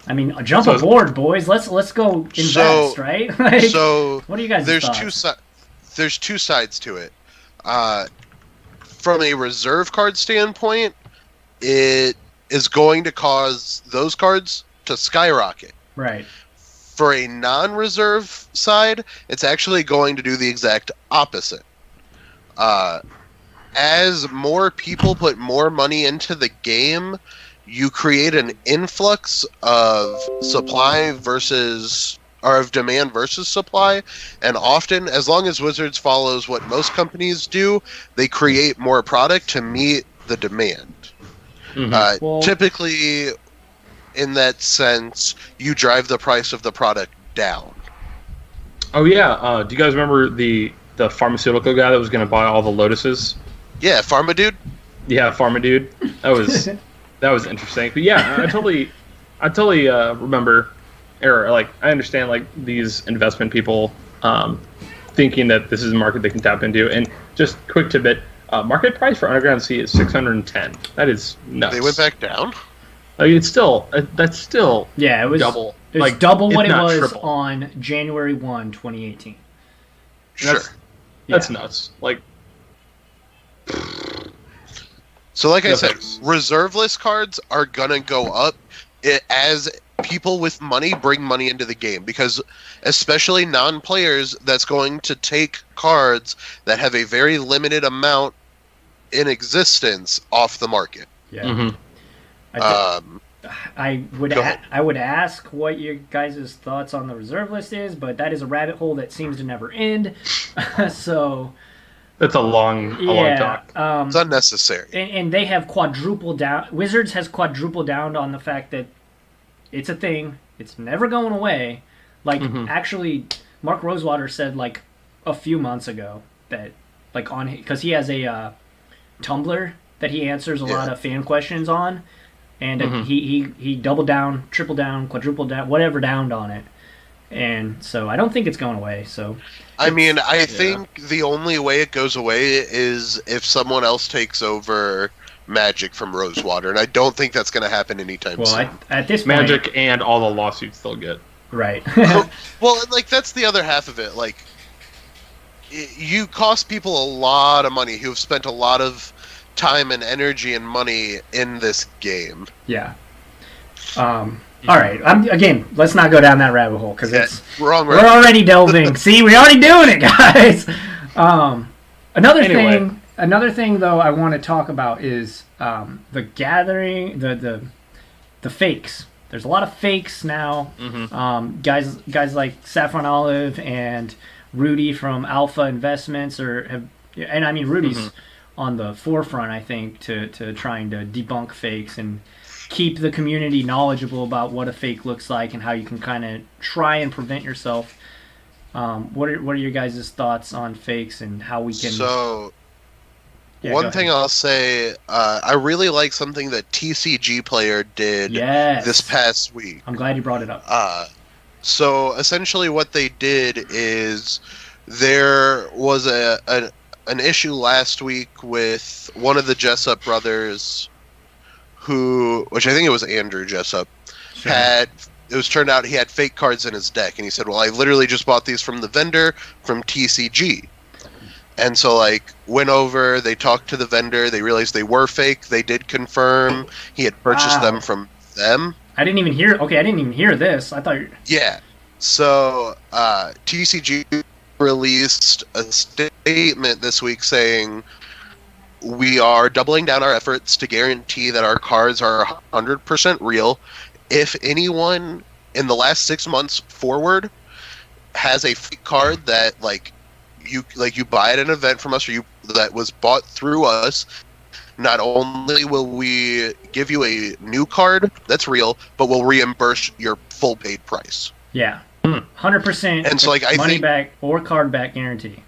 I mean, jump aboard, boys. Let's go invest, right? Like, so what do you guys? There's two sides to it. From a reserve card standpoint, it is going to cause those cards to skyrocket. Right. For a non-reserve side, it's actually going to do the exact opposite. As more people put more money into the game, you create an influx of of demand versus supply, and often, as long as Wizards follows what most companies do, they create more product to meet the demand. Mm-hmm. Typically, in that sense, you drive the price of the product down. Oh yeah, do you guys remember the pharmaceutical guy that was going to buy all the Lotuses? Yeah, Pharma Dude. Yeah, Pharma Dude. That was interesting. But yeah, I totally remember, or like I understand like these investment people thinking that this is a market they can tap into. And just quick tidbit, market price for Underground Sea is 610. That is nuts. They went back down? I mean, it's still that's still it was double. It was like double what it was triple. On January 1, 2018. Sure. That's nuts. Like. So like I said, reserve list cards are going to go up as people with money bring money into the game, because especially non-players, that's going to take cards that have a very limited amount in existence off the market. Yeah. Mm-hmm. I would ask what your guys' thoughts on the reserve list is, but that is a rabbit hole that seems to never end. So... That's a long talk. It's unnecessary. And they have quadrupled down. Wizards has quadrupled down on the fact that it's a thing. It's never going away. Like, actually, Mark Rosewater said, like, a few months ago that, like, because he has a Tumblr that he answers a lot of fan questions on, and he doubled down, tripled down, quadrupled down, whatever downed on it. And so I don't think it's going away. So I mean, I think the only way it goes away is if someone else takes over Magic from Rosewater, and I don't think that's going to happen anytime soon. At this point, Magic and all the lawsuits they'll get. Right. Well, like that's the other half of it. Like, you cost people a lot of money who have spent a lot of time and energy and money in this game. Yeah. All right. Again, let's not go down that rabbit hole because we're already delving. See, we're already doing it, guys. Another thing, though, I want to talk about is the gathering, the fakes. There's a lot of fakes now. Guys like Saffron Olive and Rudy from Alpha Investments and I mean Rudy's on the forefront, I think, to trying to debunk fakes and keep the community knowledgeable about what a fake looks like and how you can kind of try and prevent yourself. What are your guys' thoughts on fakes and how we can? So, one thing I'll say, I really like something that TCG Player did this past week. I'm glad you brought it up. So essentially, what they did is there was an issue last week with one of the Jessup brothers, which I think it was Andrew Jessup, turned out he had fake cards in his deck, and he said, well, I literally just bought these from the vendor from TCG. And so, went over, they talked to the vendor, they realized they were fake, they did confirm he had purchased them from them. I didn't even hear this. I thought... Yeah. So, TCG released a statement this week saying, we are doubling down our efforts to guarantee that our cards are 100% real. If anyone in the last 6 months forward has a fake card that you buy at an event from us or that was bought through us, not only will we give you a new card that's real, but we'll reimburse your full paid price. Yeah. 100% and so I money think back or card back guarantee.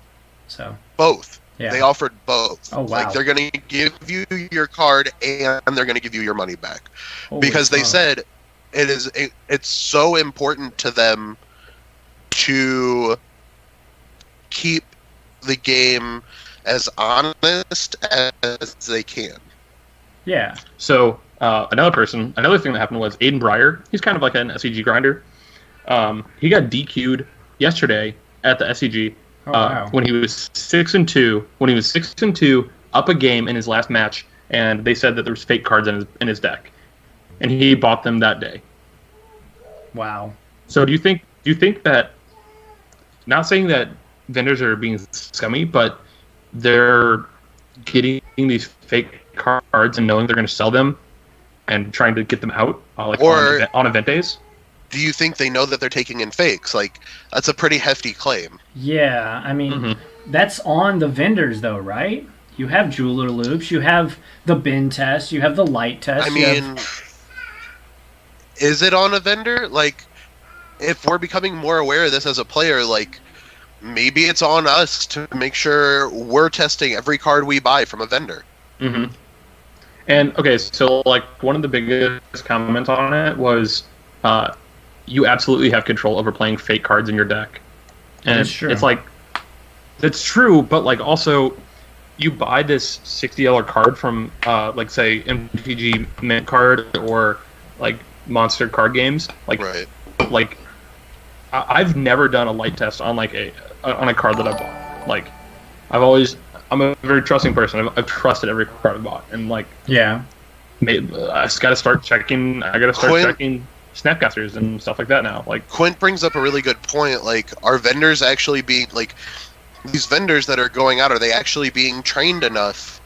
So both. Yeah. They offered both. Oh, wow. They're going to give you your card and they're going to give you your money back. Because they said it's so important to them to keep the game as honest as they can. Yeah. So another thing that happened was Aiden Breyer. He's kind of like an SCG grinder. He got DQ'd yesterday at the SCG when he was 6-2. When he was 6-2, up a game in his last match, and they said that there was fake cards in his deck, and he bought them that day. Wow. So do you think that? Not saying that vendors are being scummy, but they're getting these fake cards and knowing they're going to sell them and trying to get them out on event days. Do you think they know that they're taking in fakes? That's a pretty hefty claim. Yeah, I mean, that's on the vendors, though, right? You have jeweler loops, you have the bin test, you have the light test. I mean, is it on a vendor? If we're becoming more aware of this as a player, maybe it's on us to make sure we're testing every card we buy from a vendor. Mm-hmm. And, okay, so, one of the biggest comments on it was... you absolutely have control over playing fake cards in your deck. And that's true. It's that's true, but also you buy this $60 card from say MTG Mint card or Monster card games. Right. I've never done a light test on on a card that I bought. I'm a very trusting person. I've trusted every card I bought, and I just got to start checking. I got to start checking Snapcasters and stuff like that now. Quint brings up a really good point. Are vendors actually being these vendors that are going out? Are they actually being trained enough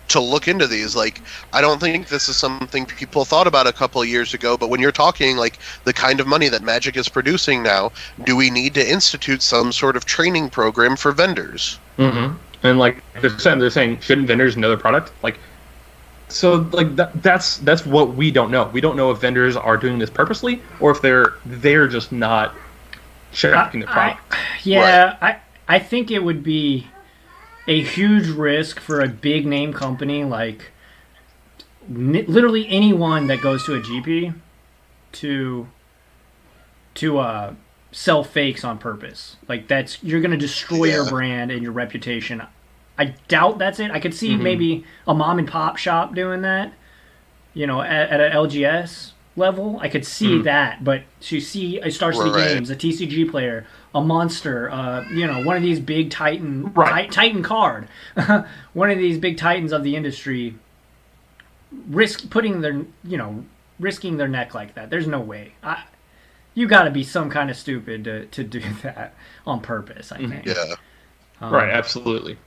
to look into these? I don't think this is something people thought about a couple of years ago. But when you're talking the kind of money that Magic is producing now, do we need to institute some sort of training program for vendors? Mm-hmm. And they're saying, shouldn't vendors know their product? So that's what we don't know. We don't know if vendors are doing this purposely or if they're just not checking the product. I think it would be a huge risk for a big name company literally anyone that goes to a GP to sell fakes on purpose. You're going to destroy your brand and your reputation. I doubt that's it. I could see maybe a mom and pop shop doing that, at an LGS level. I could see that, but to see a Star City Games, a TCG player, a Monster, one of these big Titan card, one of these big Titans of the industry, risking their neck like that. There's no way. You got to be some kind of stupid to do that on purpose, I think. Yeah. Right, absolutely.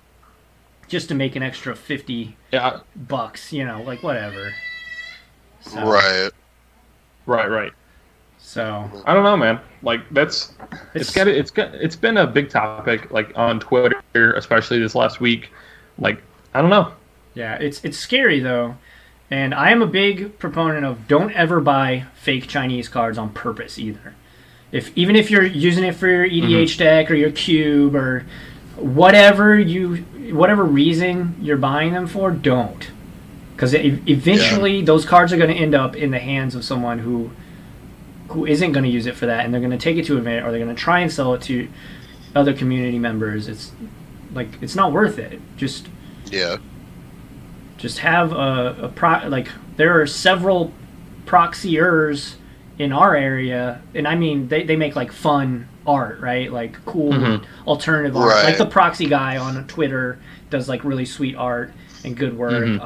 just to make an extra $50, like whatever. So, Right. So I don't know, man. Like it's been a big topic, like on Twitter, especially this last week. Like I don't know. Yeah, it's scary though, and I am a big proponent of don't ever buy fake Chinese cards on purpose either. Even if you're using it for your EDH deck or your cube or whatever reason you're buying them for, don't, because eventually those cards are going to end up in the hands of someone who isn't going to use it for that, and they're going to take it to event, or they're going to try and sell it to other community members. It's not worth it. Just have there are several proxiers in our area, and I mean they make like fun art, right? Like cool alternative art. Like the proxy guy on Twitter does like really sweet art and good work.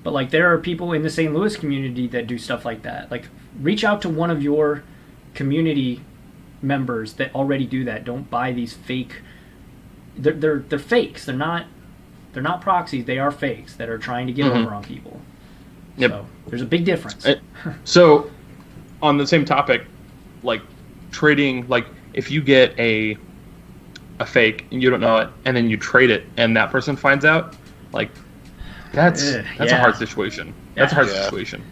But like there are people in the St. Louis community that do stuff like that. Like reach out to one of your community members that already do that. Don't buy these fake. They're fakes. They're not proxies. They are fakes that are trying to get over on people. Yep. So there's a big difference. So on the same topic, like trading, like if you get a fake and you don't know it, and then you trade it, and that person finds out, like that's a hard situation. That's a hard situation.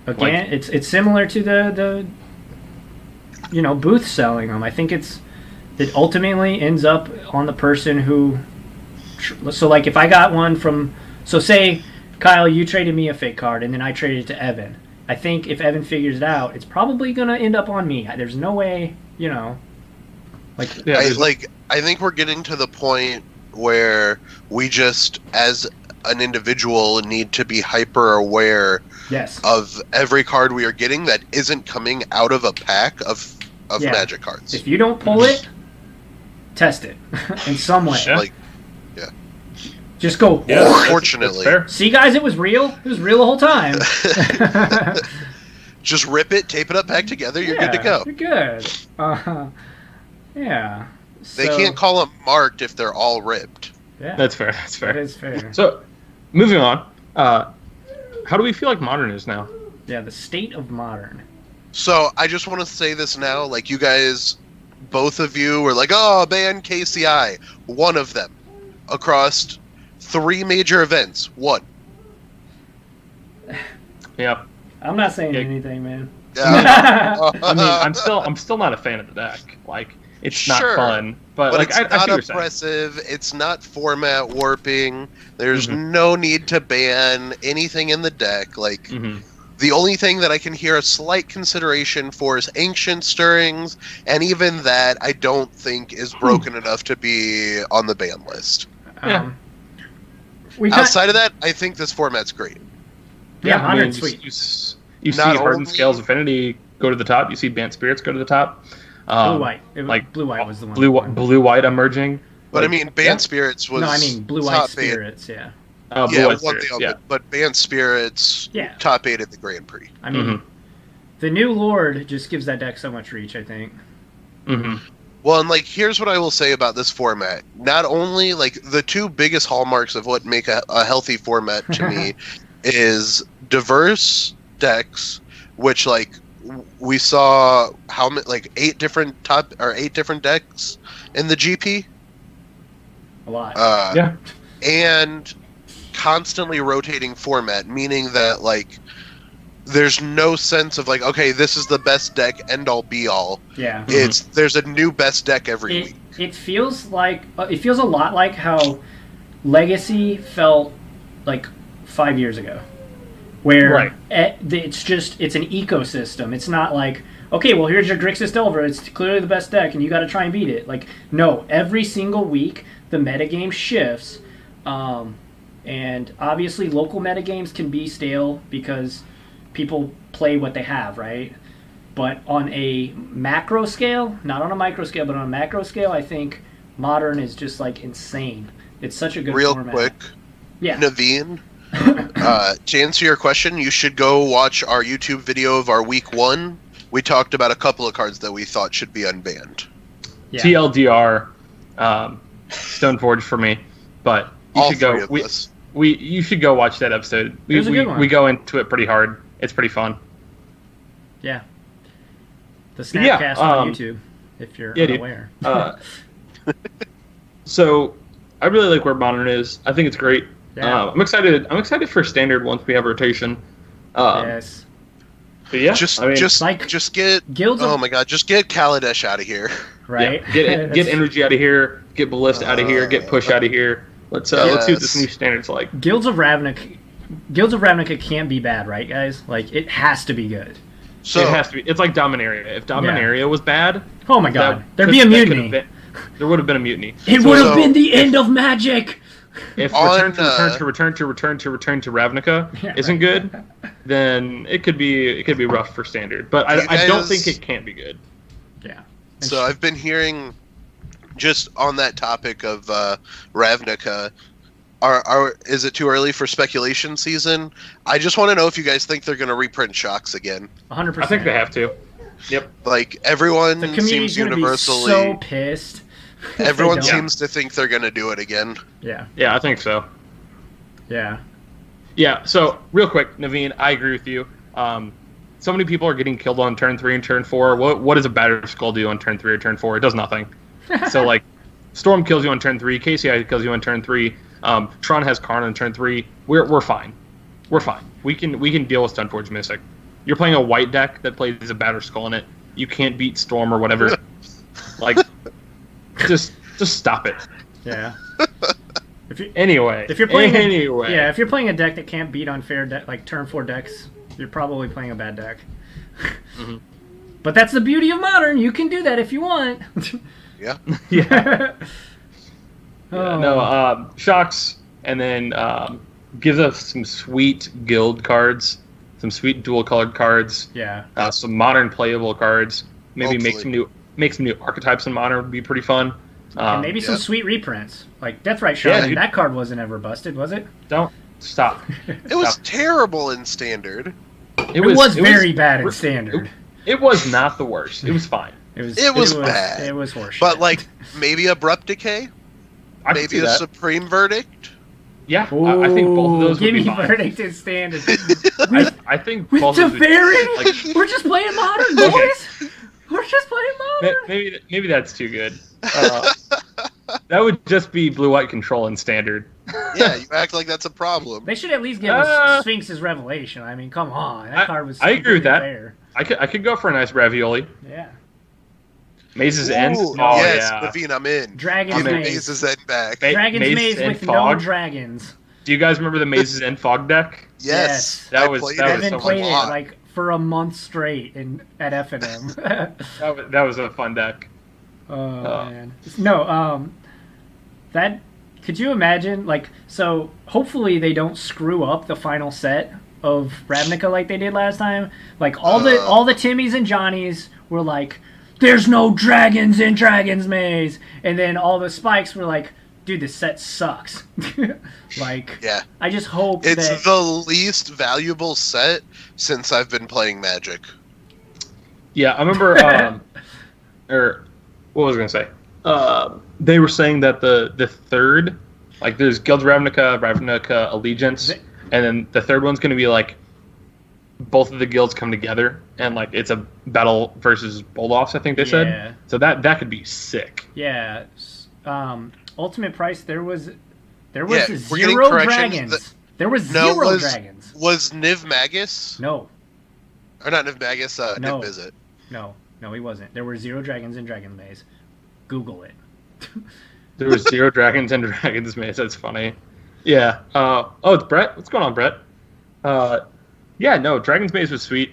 Again, like, it's similar to the booth selling them. I think it ultimately ends up on the person who. So like if I got one from, so say Kyle, you traded me a fake card and then I traded it to Evan. I think if Evan figures it out, it's probably gonna end up on me. There's no way, I think we're getting to the point where we just, as an individual, need to be hyper aware of every card we are getting that isn't coming out of a pack of Magic cards. If you don't pull it, test it in some way. Just go. Yeah, fortunately. See, guys, it was real. It was real the whole time. Just rip it, tape it up back together. You're good to go. You're good. Yeah. They can't call them marked if they're all ripped. Yeah. That's fair. That is fair. So, moving on. How do we feel like Modern is now? Yeah, the state of Modern. So, I just want to say this now. Like, you guys, both of you were like, oh, ban KCI. One of them. Across 3 major events. 1. Yeah. I'm not saying anything, man. I mean, I'm still not a fan of the deck. Like, it's not fun, but like, it's not I oppressive. It's not format warping. There's no need to ban anything in the deck. Like, the only thing that I can hear a slight consideration for is Ancient Stirrings, and even that I don't think is broken enough to be on the ban list. Outside of that, I think this format's great. Yeah, Modern's sweet. You see Hardened Scales Affinity go to the top. You see Bant Spirits go to the top. Blue-white. Blue-white was the one. Blue-white emerging. But I mean, Bant Spirits was... No, I mean Blue-white Spirits, Blue-white Spirits, but Bant Spirits top 8 at the Grand Prix. I mean, the new Lord just gives that deck so much reach, I think. Well, and like, here's what I will say about this format. Not only, like, the 2 biggest hallmarks of what make a healthy format to me is diverse decks, which, like, we saw how many, like, 8 different decks in the GP. A lot. And constantly rotating format, meaning that, like, there's no sense of like, okay, this is the best deck, end all be all. Yeah. There's a new best deck every week. It feels a lot like how Legacy felt like 5 years ago, where it's an ecosystem. It's not like, okay, well, here's your Grixis Delver. It's clearly the best deck, and you got to try and beat it. Like, no, every single week the metagame shifts, and obviously local metagames can be stale because people play what they have, right? But on a macro scale, not on a micro scale, but on a macro scale, I think Modern is just like insane. It's such a good format. Real quick, Naveen, to answer your question, you should go watch our YouTube video of our week 1. We talked about a couple of cards that we thought should be unbanned. TLDR, Stoneforge for me, but You All should go. three of us. You should go watch that episode. It was a good one. We go into it pretty hard. It's pretty fun. Yeah. The SnapCast on YouTube, if you're unaware. So, I really like where Modern is. I think it's great. Yeah. I'm excited. I'm excited for Standard once we have rotation. Yes. But yeah, Just get Guilds. Oh my god, just get Kaladesh out of here. Right. Yeah, get Energy out of here. Get Ballista out of here. Get Push out of here. Let's see what this new Standard's like. Guilds of Ravnica can't be bad, right, guys? Like, it has to be good. So it has to be. It's like Dominaria. If Dominaria was bad, oh my god, there'd be a mutiny. There would have been a mutiny. It would have been the end of Magic. If return to Ravnica isn't good, then it could be rough for Standard. But I don't think it can't be good. Yeah. So I've been hearing, just on that topic of Ravnica, is it too early for speculation season? I just want to know if you guys think they're going to reprint Shocks again. 100%. I think they have to. Yep. Like, everyone seems universally be so pissed. Everyone seems to think they're going to do it again. Yeah. Yeah, I think so. Yeah. Yeah, so real quick, Naveen, I agree with you. So many people are getting killed on turn 3 and turn 4. What does a Battered Skull do on turn 3 or turn 4? It does nothing. So, like, Storm kills you on turn 3, KCI kills you on turn 3, Tron has Karn on turn 3. We're fine. We're fine. We can deal with Stunforge Mystic. You're playing a white deck that plays a Battered Skull in it. You can't beat Storm or whatever. Like, just stop it. Yeah. If you're playing a deck that can't beat unfair like turn 4 decks, you're probably playing a bad deck. Mm-hmm. But that's the beauty of Modern. You can do that if you want. Yeah. Yeah. Shocks, and then gives us some sweet guild cards, some sweet dual colored cards. Yeah. Some Modern playable cards. Maybe Hopefully. make some new archetypes in Modern would be pretty fun. And maybe some sweet reprints. Like Death Right Shaman, that card wasn't ever busted, was it? Don't stop. It was terrible in Standard. It was very bad in Standard. It was not the worst. It was fine. It was bad. It was horseshit. But like maybe Abrupt Decay, maybe a Supreme Verdict. Yeah, I think both of those would be fine. Give me Verdict in Standard. I think with both of those Teferi? We're just playing Modern, boys. Okay. We're just playing Modern. Maybe that's too good. That would just be blue-white control in Standard. Yeah, you act like that's a problem. They should at least give us Sphinx's Revelation. I mean, come on. That card was I agree with that. fair. I could go for a nice Ravioli. Yeah. Maze's End? Ooh, Oh, yes, yeah. Naveen, I'm in. Dragon's Maze. Maze's End back. Dragon's Maze with Fog. no dragons. Do you guys remember the Maze's End Fog deck? Yes. That I was played I've it been so playing it lot. like for a month straight at F&M. That was a fun deck. Man. No, that... Could you imagine, like, so hopefully they don't screw up the final set of Ravnica like they did last time. Like, all the Timmies and Johnnies were like, there's no dragons in Dragon's Maze. And then all the Spikes were like, dude, this set sucks. Like, yeah. I just hope it's the least valuable set since I've been playing Magic. Yeah, I remember, or what was I going to say? They were saying that the third, like there's Guild Ravnica Allegiance, and then the third one's going to be like both of the guilds come together, and like it's a battle versus Boldoffs, I think they said. So that could be sick. Yeah. Ultimate Price, there was we're zero dragons. There was zero dragons. Was Niv Magus? No. Or not Niv Magus, No. Niv Visit. No, he wasn't. There were zero dragons in Dragon's Maze. Google it. There were zero dragons in Dragon's Maze. That's funny. Yeah. It's Brett. What's going on, Brett? Yeah, no, Dragon's Maze was sweet.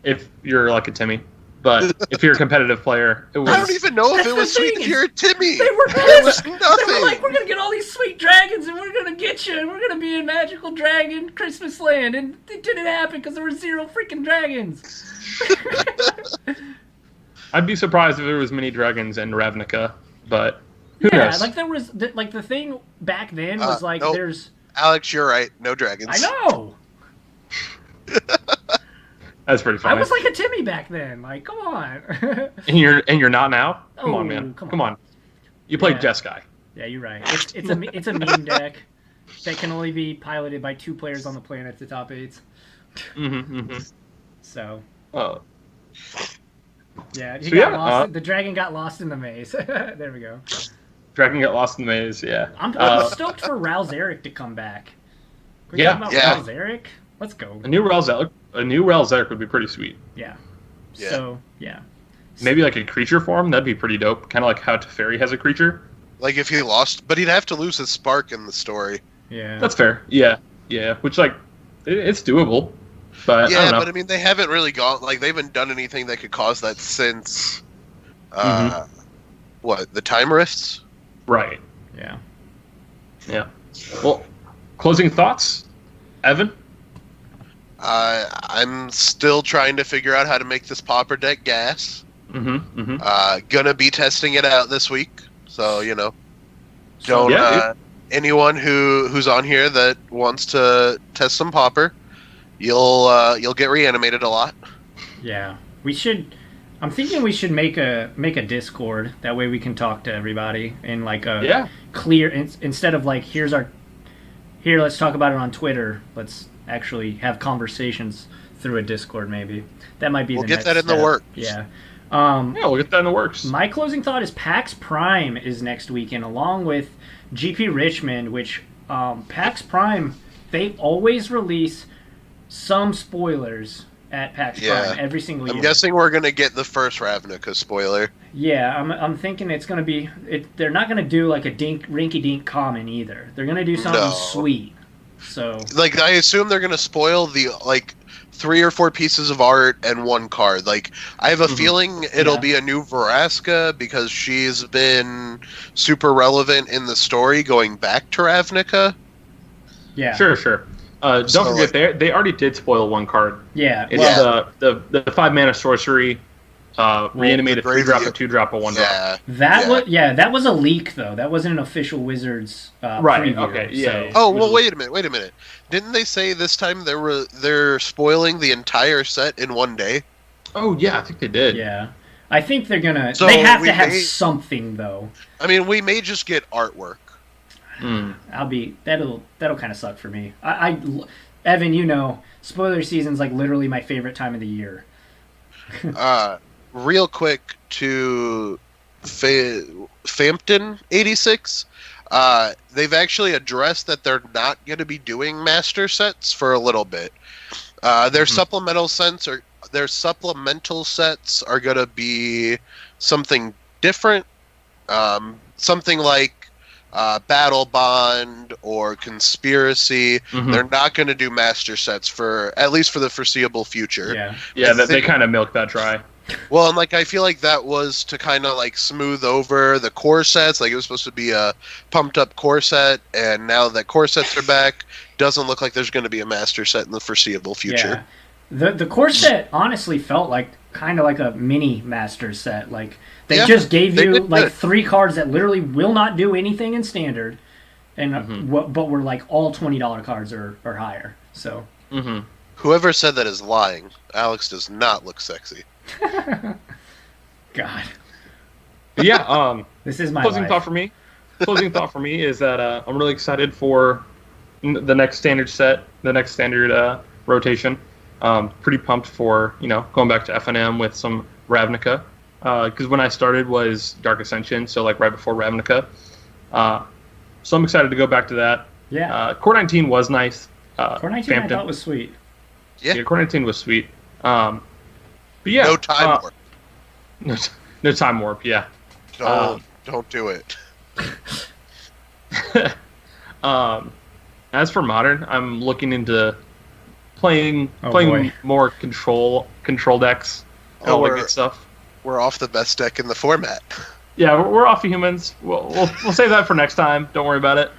If you're like a Timmy. But if you're a competitive player, it was... I don't even know if it was sweet if you're a Timmy. They were It was pissed. nothing. They were like, we're going to get all these sweet dragons, and we're going to get you, and we're going to be in Magical Dragon Christmas Land. And it didn't happen because there were zero freaking dragons. I'd be surprised if there was many dragons in Ravnica, but who knows? Like there was, like the thing back then was like nope. there's... Alex, you're right. No dragons. I know. That's pretty funny. I was like a Timmy back then. Like, come on. And you're not now? Come on, man. Come Come on. You played Yeah. Jeskai. Yeah, you're right. It's a meme deck that can only be piloted by 2 players on the planet to top 8s. So. Oh. Yeah, got lost. The dragon got lost in the maze. There we go. Dragon got lost in the maze. Yeah. I'm stoked for Raul Zarek to come back. Can we talk about Raul Zarek? Let's go. A new Raul Zarek would be pretty sweet. Yeah. So yeah. Maybe like a creature form. That'd be pretty dope. Kind of like how Teferi has a creature. Like if he lost, but he'd have to lose his spark in the story. Yeah. That's fair. Yeah. Which it's doable. But I don't know. But I mean, they haven't really gone. Like they haven't done anything that could cause that since. The time rifts? Right. Yeah. Yeah. Well, closing thoughts, Evan? I'm still trying to figure out how to make this Pauper deck gas. Gonna be testing it out this week, so don't anyone who's on here that wants to test some Pauper, you'll get reanimated a lot. Yeah, we should. I'm thinking we should make a Discord. That way we can talk to everybody in like a clear instead of like here. Let's talk about it on Twitter. Let's actually have conversations through a Discord. Maybe that might be. We'll get that in the works. Yeah. We'll get that in the works. My closing thought is PAX Prime is next weekend, along with GP Richmond. Which PAX Prime, they always release some spoilers at PAX Prime every single year. I'm guessing we're gonna get the first Ravnica spoiler. Yeah, I'm thinking it's gonna be. They're not gonna do like a rinky-dink common either. They're gonna do something sweet. So, like, I assume they're gonna spoil the 3 or 4 pieces of art and 1 card. Like, I have a feeling it'll be a new Vraska because she's been super relevant in the story going back to Ravnica. Yeah. Sure. Don't forget, they already did spoil 1 card. Yeah. It's the 5-mana sorcery, reanimated 3-drop, a 2-drop, a 1-drop. That was a leak though. That wasn't an official Wizards right. preview. Okay. Yeah. Oh well, wait a minute. Didn't they say this time they're spoiling the entire set in 1 day? Oh yeah, I think they did. Yeah. I think they're gonna. So they have to have something though. I mean, we may just get artwork. That'll kind of suck for me. Evan, spoiler season's like literally my favorite time of the year. Real quick to Fampton 86. They've actually addressed that they're not going to be doing master sets for a little bit. Their supplemental sets are going to be something different. Something like Battle Bond or Conspiracy. They're not going to do master sets at least for the foreseeable future. They kind of milked that dry. Well, and I feel like that was to kind of smooth over the core sets. Like it was supposed to be a pumped up core set, and now that core sets are back, doesn't look like there's going to be a master set in the foreseeable future. Yeah. The core set honestly felt kind of like a mini master set. Like they just gave you 3 cards that literally will not do anything in standard, and but were all $20 cards or higher. So whoever said that is lying. Alex does not look sexy. God. Yeah. This is my closing thought for me. Closing thought for me is that I'm really excited for the next standard set, the next standard rotation. Pretty pumped for going back to FNM with some Ravnica. Because when I started was Dark Ascension, so right before Ravnica. So I'm excited to go back to that. Yeah. Core 19 was nice. Core 19 I thought was sweet. Yeah, Core 19 was sweet. But yeah, no time warp. No time warp. Yeah. Don't do it. As for modern, I'm looking into playing more control decks, all that good stuff. We're off the best deck in the format. Yeah, we're off humans. We'll save that for next time. Don't worry about it.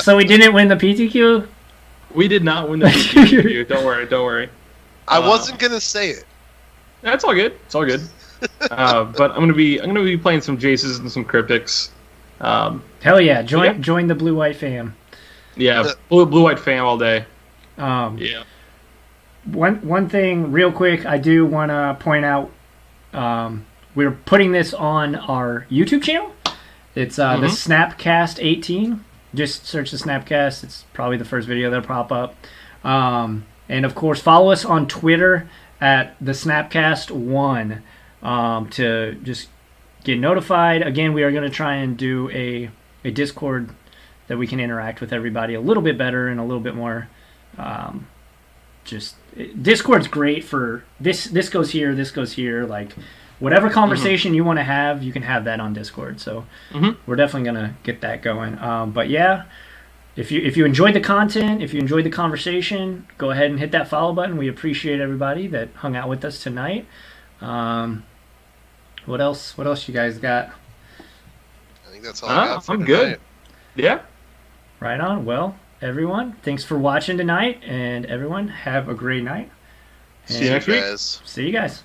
So we didn't win the PTQ? We did not win the PTQ. Don't worry. I wasn't gonna say it. That's all good. It's all good. But I'm gonna be playing some Jaces and some Cryptics. Hell yeah! Join the blue white fam. Yeah, blue white fam all day. Yeah. One thing, real quick, I do want to point out. We're putting this on our YouTube channel, It's the SnapCast 18. Just search the SnapCast. It's probably the first video that'll pop up. And of course, follow us on Twitter at the SnapCast 1 to just get notified. Again, we are going to try and do a Discord that we can interact with everybody a little bit better and a little bit more. Discord's great for this. This goes here. This goes here. Like whatever conversation you want to have, you can have that on Discord. So we're definitely gonna get that going. But yeah, if you enjoyed the content, if you enjoyed the conversation, go ahead and hit that follow button. We appreciate everybody that hung out with us tonight. What else? What else you guys got? I think that's all I got for I'm tonight. good. Yeah. Right on. Well, everyone, thanks for watching tonight, and everyone have a great night. See you next week. Guys. See you guys.